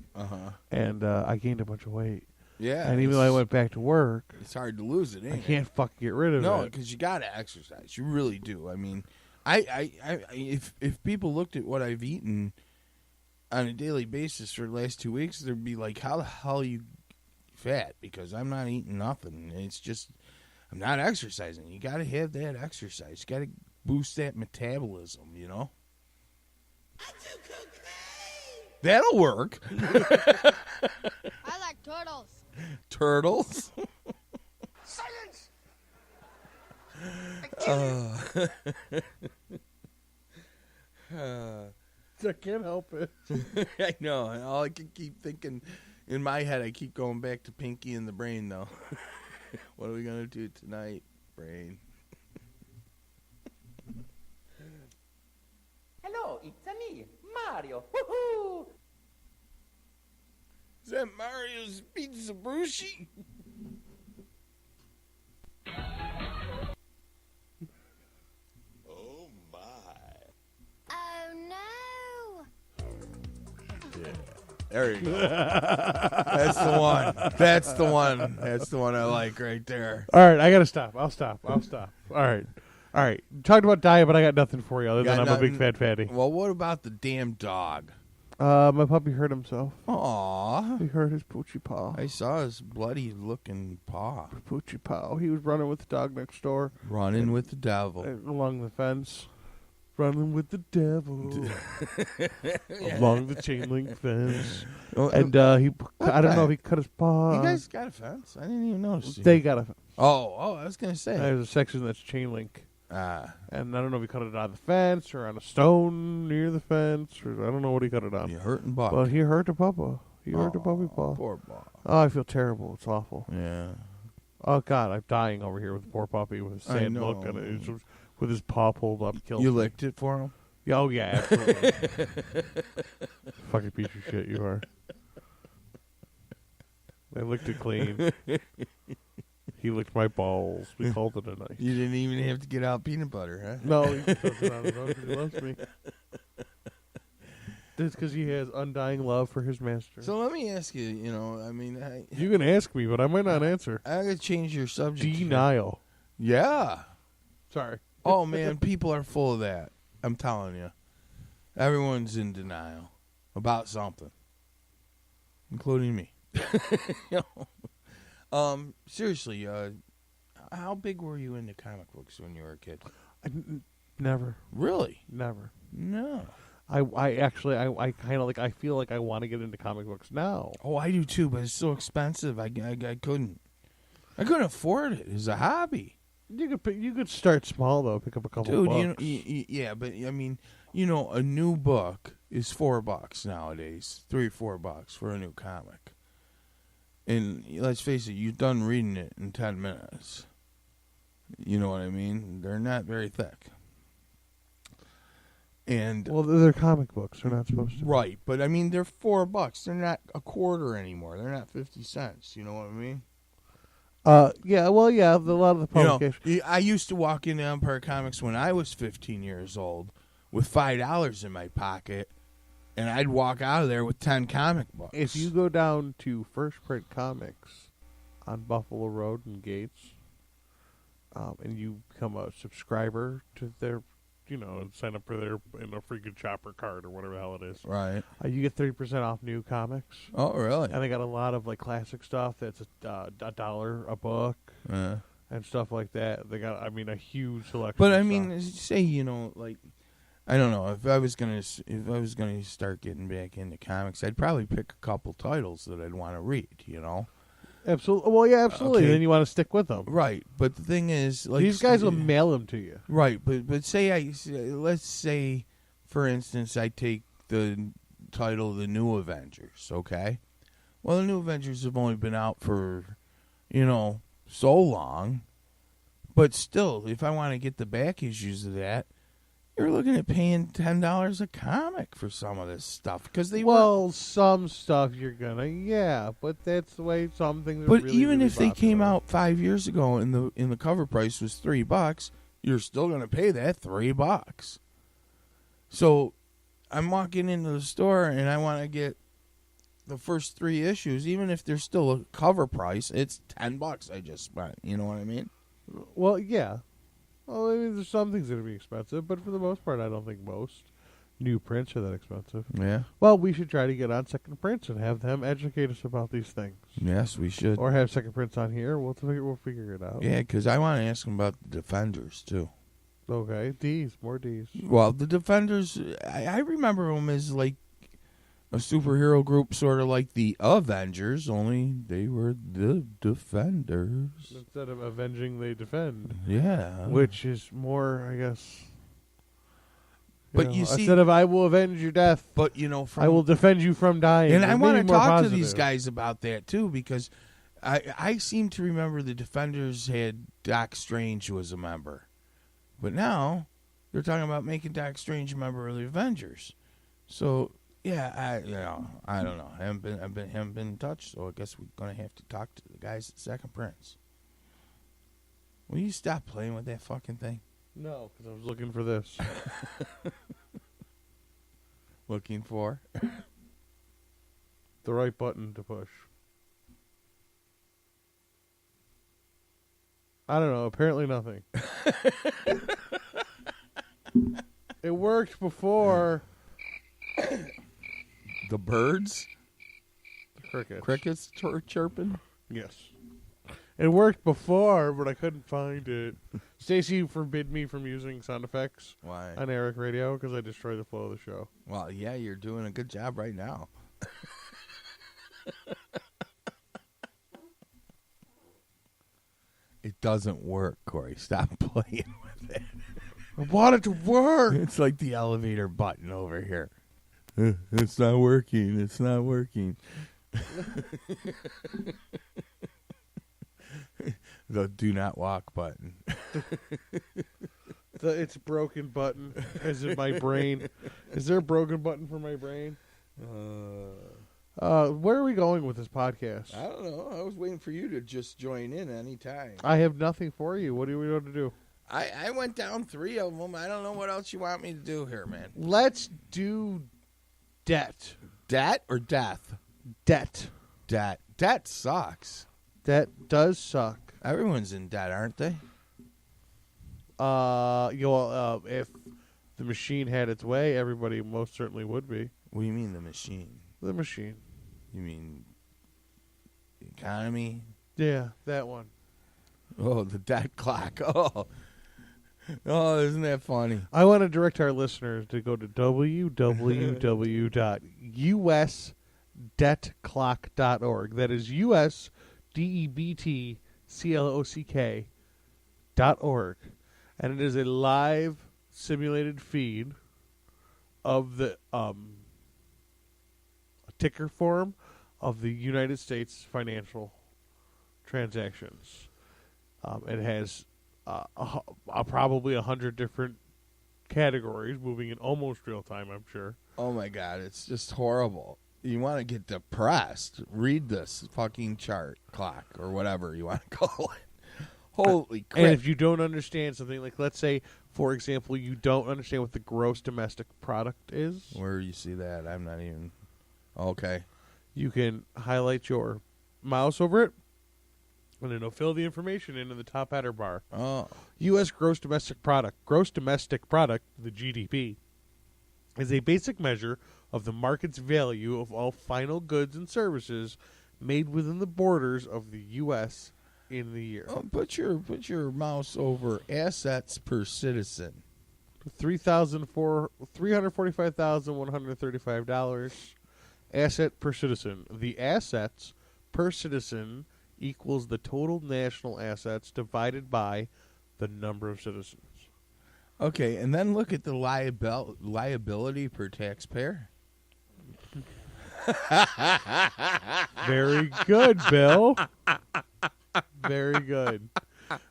And I gained a bunch of weight. Yeah. And even though I went back to work, it's hard to lose it, ain't I can't fucking get rid of it. No, because you got to exercise. You really do. I mean, if people looked at what I've eaten on a daily basis for the last 2 weeks, they'd be like, how the hell are you fat? Because I'm not eating nothing. It's just, I'm not exercising. You got to have that exercise. You got to boost that metabolism, you know? That'll work. I like turtles. Turtles? Silence! I can't help it. I know. All I can keep thinking in my head, I keep going back to Pinky and the Brain, though. What are we going to do tonight, Brain? Hello, it's me, Mario. Woohoo! Is that Mario's Pizza Brucey? Oh no! There you go. That's the one. That's the one. That's the one I like right there. All right, I gotta stop. I'll stop. All right. Talked about diet, but I got nothing for you other than I'm a big fat fatty. Well, what about the damn dog? My puppy hurt himself. Aw. He hurt his poochie paw. I saw his bloody-looking paw. Poochie paw. He was running with the dog next door. Running with the devil. Along the fence. Running with the devil. Along the chain link fence. And I don't know if he cut his paw. You guys got a fence? I didn't even notice. They got a fence. Oh, I was going to say. There's a section that's chain link. And I don't know if he cut it on the fence or on a stone near the fence, or I don't know what he cut it on. You hurting Buck. But he hurt the puppa. He hurt the puppy paw. Poor Buck. Oh, I feel terrible. It's awful. Yeah. Oh, God, I'm dying over here with the poor puppy with a sad look on it. He's with his paw pulled up. You licked it for him? Yeah, oh, yeah, absolutely. Fucking piece of shit you are. I licked it clean. He licked my balls. We called it a night. You didn't even have to get out peanut butter, huh? No, he does it on his own because he loves me. That's because he has undying love for his master. So let me ask you, you can ask me, but I might not answer. I gotta change your subject. Denial. Yeah. Sorry. Oh, man, people are full of that. I'm telling you. Everyone's in denial. about something, including me. You know? Seriously, how big were you into comic books when you were a kid? Never. Really? Never. No. I actually kind of like, I feel like I want to get into comic books now. Oh, I do too, but it's so expensive. I couldn't afford it as a hobby. You could start small though, pick up a couple Dude, books. yeah, but I mean, you know, a new book is $4 nowadays, $3 or $4 for a new comic. And let's face it, you're done reading it in 10 minutes. You know what I mean? They're not very thick. And Well, they're comic books. They're not supposed to. right, but I mean, they're $4. They're not a quarter anymore. They're not 50 cents. You know what I mean? Yeah. Well, yeah. A lot of the publications. You know, I used to walk into Empire Comics when I was 15 years old with $5 in my pocket, and I'd walk out of there with 10 comic books. If you go down to First Print Comics on Buffalo Road in Gates, and you become a subscriber to their, you know, and sign up for their freaking shopper card or whatever the hell it is, Right. You get 30% off new comics. Oh, really? And they got a lot of like classic stuff that's $1 a book and stuff like that. They got, I mean, a huge selection. But of I mean, stuff. say, you know, like, I don't know, if I was gonna start getting back into comics, I'd probably pick a couple titles that I'd want to read. You know. Absolutely. Well, yeah, absolutely. Okay. Then you want to stick with them. Right, but the thing is, like, These guys will mail them to you. Right, but let's say, for instance, I take the title The New Avengers, okay? Well, the New Avengers have only been out for, you know, so long, but still, if I want to get the back issues of that, you're looking at paying $10 a comic for some of this stuff because they some stuff you're gonna, but that's the way some things. Are But really, even really if they came popular. out 5 years ago and the cover price was $3, you're still gonna pay that $3. So I'm walking into the store and I want to get the first 3 issues, even if there's still a cover price. It's $10 I just spent. You know what I mean? Well, yeah. Well, I mean, there's some things that are be expensive, but for the most part, I don't think most new prints are that expensive. Yeah. Well, we should try to get on second prints and have them educate us about these things, Yes, we should. or have second prints on here. We'll figure it out. Yeah, because I want to ask them about the Defenders too. Okay. D's, more D's. Well, the Defenders, I remember them as like a superhero group, sort of like the Avengers, only they were the Defenders. Instead of avenging, they defend. Yeah. Which is more, I guess. But you see, instead of I will avenge your death, but you know, I will defend you from dying. And I It's want to maybe more talk to positive. these guys about that too, because I seem to remember the Defenders had Doc Strange was a member, but now they're talking about making Doc Strange a member of the Avengers. So yeah, I don't know. I haven't been in touch, so I guess we're gonna have to talk to the guys at Second Prince. Will you stop playing with that fucking thing? No, because I was looking for this. Looking for The right button to push. I don't know. Apparently nothing. It worked before. the birds, Crickets. chirping. Yes. It worked before, but I couldn't find it. Stacy forbid me from using sound effects Why? on Eric Radio because I destroy the flow of the show. Well, yeah, you're doing a good job right now. It doesn't work, Corey. Stop playing with it. I want it to work. It's like the elevator button over here. It's not working. It's not working. The do not walk button. It's broken button. Is it my brain? Is there a broken button for my brain? Where are we going with this podcast? I don't know. I was waiting for you to just join in any time. I have nothing for you. What do we want to do? I went down 3 of them. I don't know what else you want me to do here, man. Let's do debt. Debt or death? Debt. Debt. Debt sucks. Debt does suck. Everyone's in debt, aren't they? If the machine had its way, everybody most certainly would be. What do you mean the machine? The machine. You mean the economy? Yeah, that one. Oh, the debt clock. Oh, isn't that funny? I want to direct our listeners to go to www.usdebtclock.org. That is USDEBTCLOCK.org. And it is a live simulated feed of the ticker form of the United States financial transactions. It has probably 100 different categories moving in almost real time, I'm sure. Oh, my God. It's just horrible. You want to get depressed. Read this fucking chart clock or whatever you want to call it. Holy crap. And if you don't understand something, like let's say, for example, you don't understand what the gross domestic product is. Where you see that? I'm not even... Okay. You can highlight your mouse over it, and it'll fill the information into the top header bar. Oh. U.S. gross domestic product. Gross domestic product, the GDP, is a basic measure of the market's value of all final goods and services made within the borders of the U.S. in the year. Oh, put your mouse over assets per citizen. $345,135 asset per citizen. The assets per citizen equals the total national assets divided by the number of citizens. Okay, and then look at the liability per taxpayer. Very good, Bill. Very good.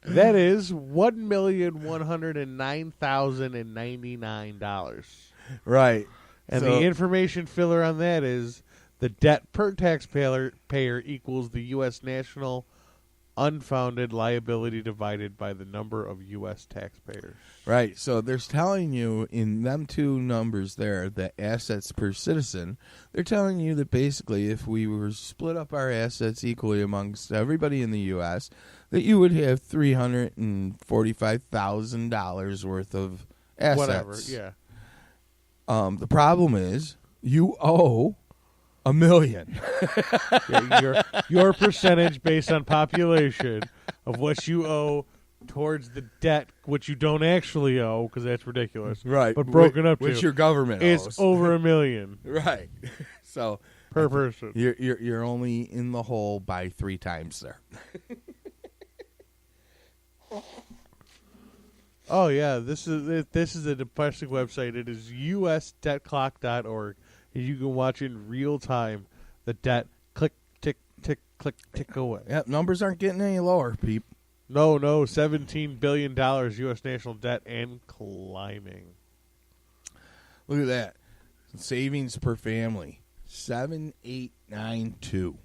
That is $1,109,099. Right. And So- the information filler on that is the debt per taxpayer equals the U.S. national unfounded liability divided by the number of U.S. taxpayers. Right. So they're telling you in them two numbers there, the assets per citizen, they're telling you that basically if we were to split up our assets equally amongst everybody in the U.S., that you would have $345,000 worth of assets. Whatever, yeah. The problem is you owe $1 million. Yeah, your percentage based on population of what you owe towards the debt, which you don't actually owe, because that's ridiculous. Right. But broken up which to your government is owes. over $1 million Right. So per person. you're only in the hole by 3 times there. Oh yeah, this is a depressing website. It is usdebtclock.org, and you can watch in real time the debt click tick tick click tick away. Yep, numbers aren't getting any lower, peep. No, $17 billion U.S. national debt and climbing. Look at that. Savings per family, 7,892.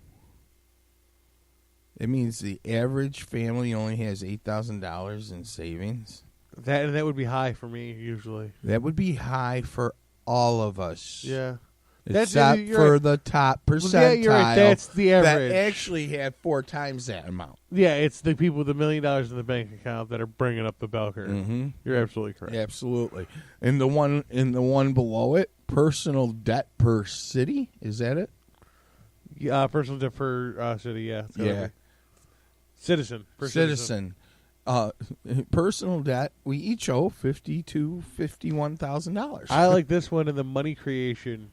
It means the average family only has $8,000 in savings. That would be high for me usually. That would be high for all of us. Yeah. Except you're for right. the top percentile. Yeah, you're right. That's the average. That actually had 4 times that amount. Yeah, it's the people with $1 million in the bank account that are bringing up the bell curve. Mm-hmm. You're absolutely correct. Absolutely. And the one below it, personal debt per city, is that it? Yeah, personal debt per city. Yeah. it's gotta Yeah. be. Citizen. Per Citizen. Personal debt, we each owe $50,000 to $51,000. I like this one in the money creation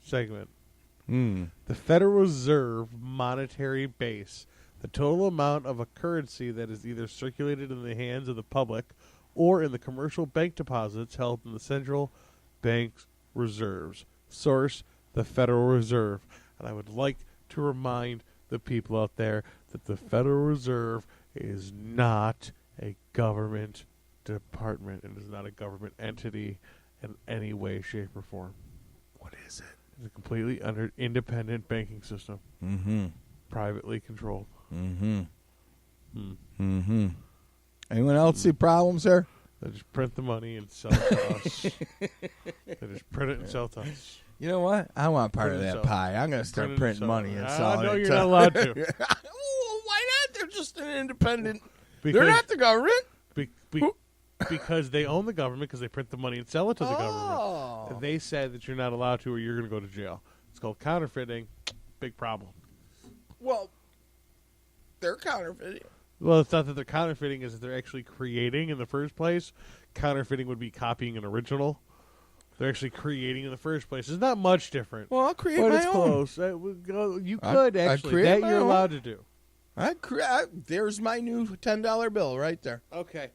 segment. Mm. The Federal Reserve monetary base, the total amount of a currency that is either circulated in the hands of the public or in the commercial bank deposits held in the central bank's reserves. Source, the Federal Reserve. And I would like to remind the people out there that the Federal Reserve is not a government department. It is not a government entity in any way, shape, or form. What is it? It's a completely independent banking system, Mm-hmm. privately controlled. Mm-hmm. Hmm. Mm-hmm. Anyone else see problems there? They just print the money and sell it to us. They just print it and sell it to us. You know what? I want part Print of it that yourself. pie. I'm going to start Print it printing yourself. money and selling No, it. you're not allowed to. Well, why not? They're just an independent. Because They're not the government. because they own the government, because they print the money and sell it to the government. Oh. They said that you're not allowed to, or you're going to go to jail. It's called counterfeiting. Big problem. Well, they're counterfeiting. Well, it's not that they're counterfeiting; is that they're actually creating in the first place. Counterfeiting would be copying an original. They're actually creating in the first place. It's not much different. Well, I'll create but my it's own. close. You could actually. create That my you're own. allowed to do. There's my new $10 bill right there. Okay.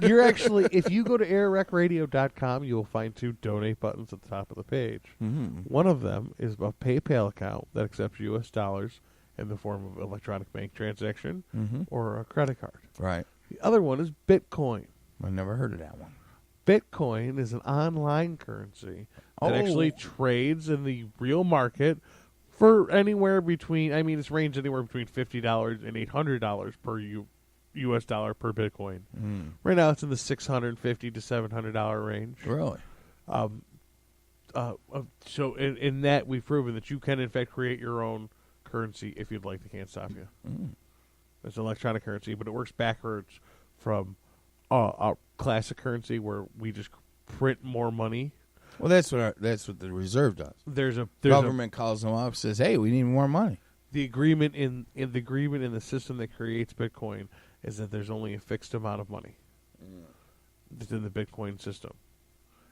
You're actually, if you go to airrecradio.com, you will find 2 donate buttons at the top of the page. Mm-hmm. One of them is a PayPal account that accepts U.S. dollars in the form of electronic bank transaction or a credit card. Right. The other one is Bitcoin. I never heard of that one. Bitcoin is an online currency that actually trades in the real market for anywhere between, it's ranged anywhere between $50 and $800 per U.S. dollar per Bitcoin. Mm. Right now it's in the $650 to $700 range. Really? So in that, we've proven that you can, in fact, create your own currency if you'd like. They can't stop you. Mm. It's an electronic currency, but it works backwards from our classic currency where we just print more money. Well, that's what the reserve does. There's Government calls them up, says, "Hey, we need more money." The agreement in the system that creates Bitcoin is that there's only a fixed amount of money that's in the Bitcoin system.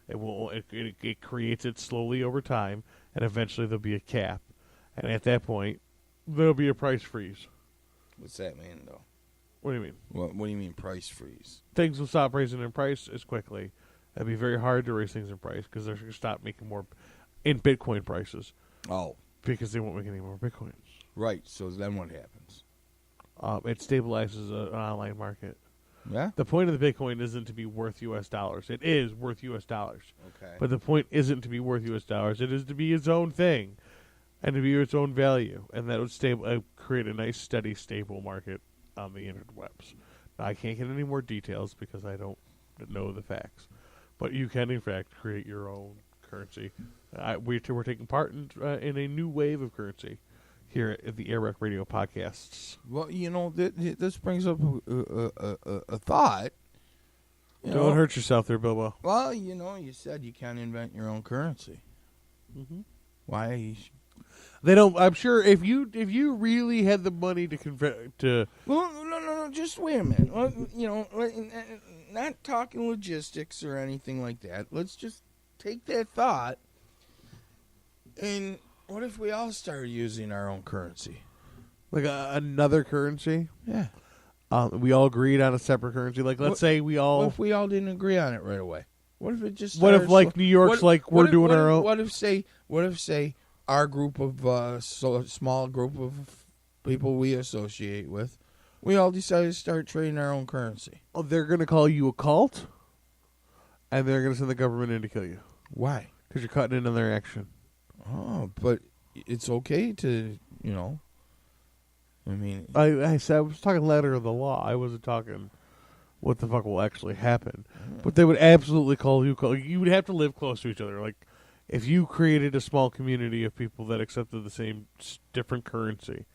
It creates it slowly over time, and eventually there'll be a cap, and at that point there'll be a price freeze. What's that mean, though? What do you mean? What do you mean price freeze? Things will stop raising in price as quickly. It'd be very hard to raise things in price because they're going to stop making more in Bitcoin prices. Oh, because they won't make any more Bitcoins. right. So then what happens? It stabilizes an online market. Yeah. The point of the Bitcoin isn't to be worth U.S. dollars. It is worth U.S. dollars. Okay. But the point isn't to be worth U.S. dollars. It is to be its own thing and to be its own value. And that would create a nice, steady, stable market on the interwebs. Now, I can't get any more details because I don't know the facts. But you can, in fact, create your own currency. We're taking part in a new wave of currency here at the Airwreck Radio podcasts. Well, this brings up a thought. Don't hurt yourself there, Bilbo. Well, you said you can't invent your own currency. Mm-hmm. Why? They don't. I'm sure if you really had the money to convert to. Well, no. Just wait a minute. Well, not talking logistics or anything like that. Let's just take that thought. And what if we all started using our own currency? Like another currency? Yeah. We all agreed on a separate currency. Like, let's say we all. What if we all didn't agree on it right away? What if it just? What if, like, New York's we're doing our own? What if say our group of small group of people we associate with, we all decided to start trading our own currency? Oh, they're going to call you a cult, and they're going to send the government in to kill you. Why? Because you're cutting in on their action. Oh, but it's okay to, I mean, I said I was talking letter of the law. I wasn't talking what the fuck will actually happen. But they would absolutely call you. You would have to live close to each other. Like, if you created a small community of people that accepted the same different currency,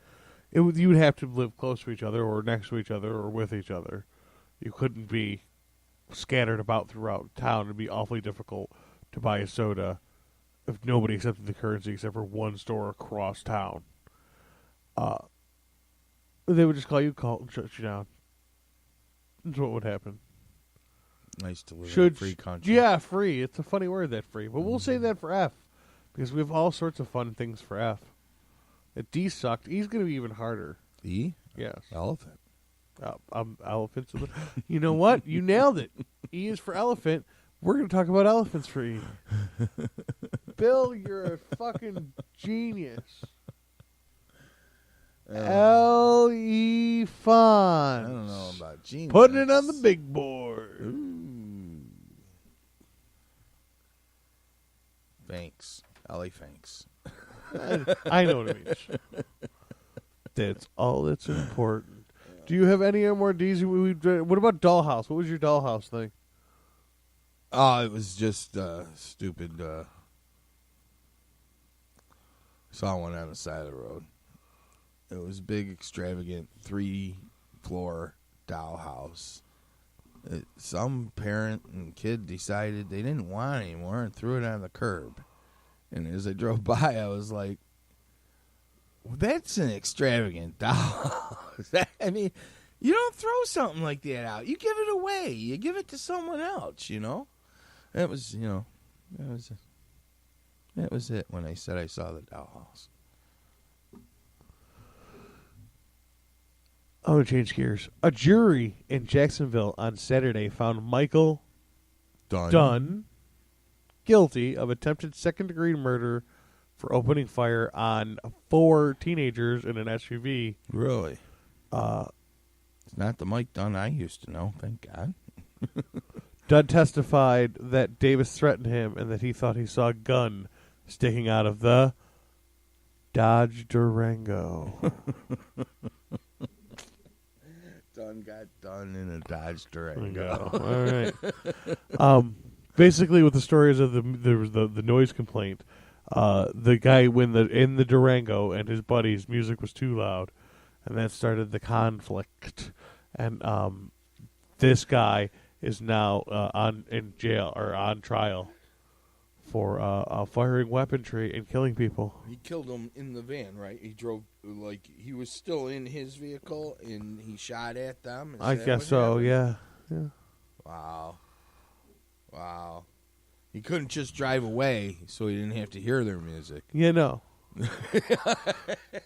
you would have to live close to each other, or next to each other, or with each other. You couldn't be scattered about throughout town. It'd be awfully difficult to buy a soda if nobody accepted the currency except for one store across town. They would just call you, shut you down. That's what would happen. Nice to live in a free country. Yeah, free. It's a funny word, that free. But we'll say that for F, because we have all sorts of fun things for F. If D sucked, E's going to be even harder. E? Yes. Elephant. Elephants. You know what? You nailed it. E is for elephant. We're going to talk about elephants for E. Bill, you're a fucking genius. L.E. Fun. I don't know about genius. Putting it on the big board. Ooh. Thanks. L.A. thanks. I know what it means. That's all that's important. Do you have any more D's? What about Dollhouse? What was your Dollhouse thing? Oh, it was just stupid. Saw one on the side of the road. It was big, extravagant, 3-floor dollhouse. some parent and kid decided they didn't want it anymore and threw it on the curb. And as I drove by, I was like, well, that's an extravagant doll. I mean, you don't throw something like that out. You give it away. You give it to someone else, you know? That was, you know, that was it when I said I saw the dollhouse. I want to change gears. A jury in Jacksonville on Saturday found Michael Dunn guilty of attempted second-degree murder for opening fire on 4 teenagers in an SUV. Really? It's not the Mike Dunn I used to know, thank God. Dunn testified that Davis threatened him and that he thought he saw a gun sticking out of the Dodge Durango. Dunn got done in a Dodge Durango. All right. Basically, what the story is of the noise complaint. The guy in the Durango and his buddies' music was too loud, and that started the conflict. And this guy is now in jail or on trial for firing weaponry and killing people. He killed him in the van, right? He drove, like, he was still in his vehicle, and he shot at them? I guess so, yeah. Wow. He couldn't just drive away, so he didn't have to hear their music. Yeah, no.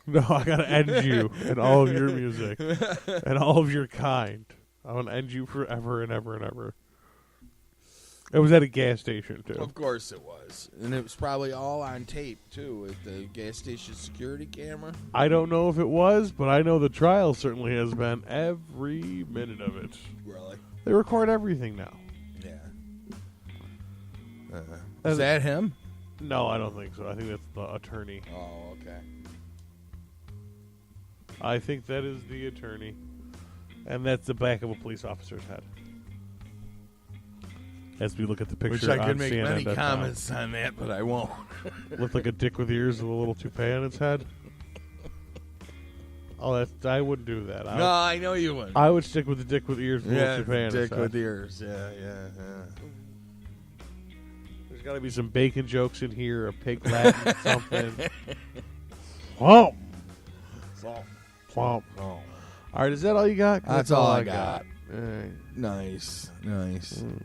No, I gotta end you and all of your music and all of your kind. I want to end you forever and ever and ever. It was at a gas station, too. Of course it was. And it was probably all on tape, too, at the gas station security camera. I don't know if it was, but I know the trial certainly has been every minute of it. Really? They record everything now. Yeah. Is that him? No, I don't think so. I think that's the attorney. Oh, okay. I think that is the attorney. And that's the back of a police officer's head. As we look at the picture, Which I could make CNN many comments on that, but I won't. Looked like a dick with ears with a little toupee on its head. Oh, I wouldn't do that. No, I know you wouldn't. I would stick with the dick with ears with a little toupee on its head. Dick with ears. Yeah. There's got to be some bacon jokes in here, a pig Latin, something. Whomp. Whomp. Oh. All right, is that all you got? That's all I got. All right. Nice. Mm.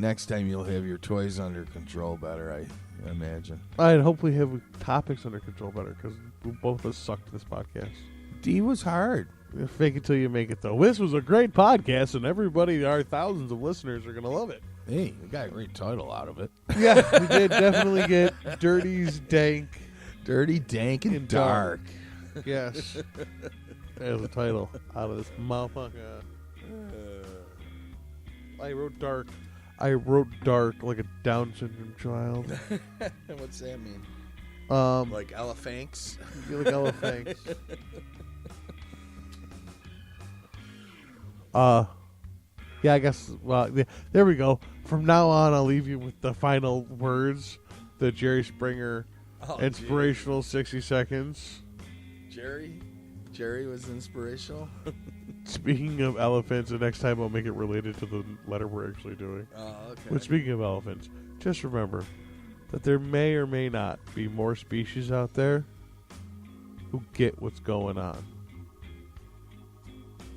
Next time you'll have your toys under control better, I imagine. I'd hopefully have topics under control better because both of us sucked this podcast. D was hard. Fake it till you make it, though. This was a great podcast, and everybody, our thousands of listeners, are going to love it. Hey, we got a great title out of it. Yeah, we did definitely get Dirty's Dank. Dirty, Dank, and Dark. Yes. There's the title out of this motherfucker. I wrote dark like a Down syndrome child. What's that mean? Like elephanks? Like elephanks. Yeah, I guess. Well, there we go. From now on, I'll leave you with the final words. The Jerry Springer inspirational 60 seconds. Jerry was inspirational. Speaking of elephants, the next time I'll make it related to the letter we're actually doing. Oh, okay. But speaking of elephants, just remember that there may or may not be more species out there who get what's going on.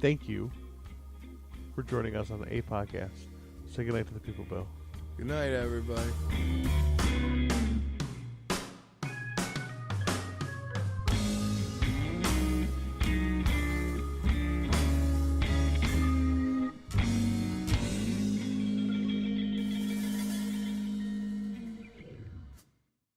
Thank you for joining us on the A Podcast. Say goodnight to the people, Bill. Good night, everybody.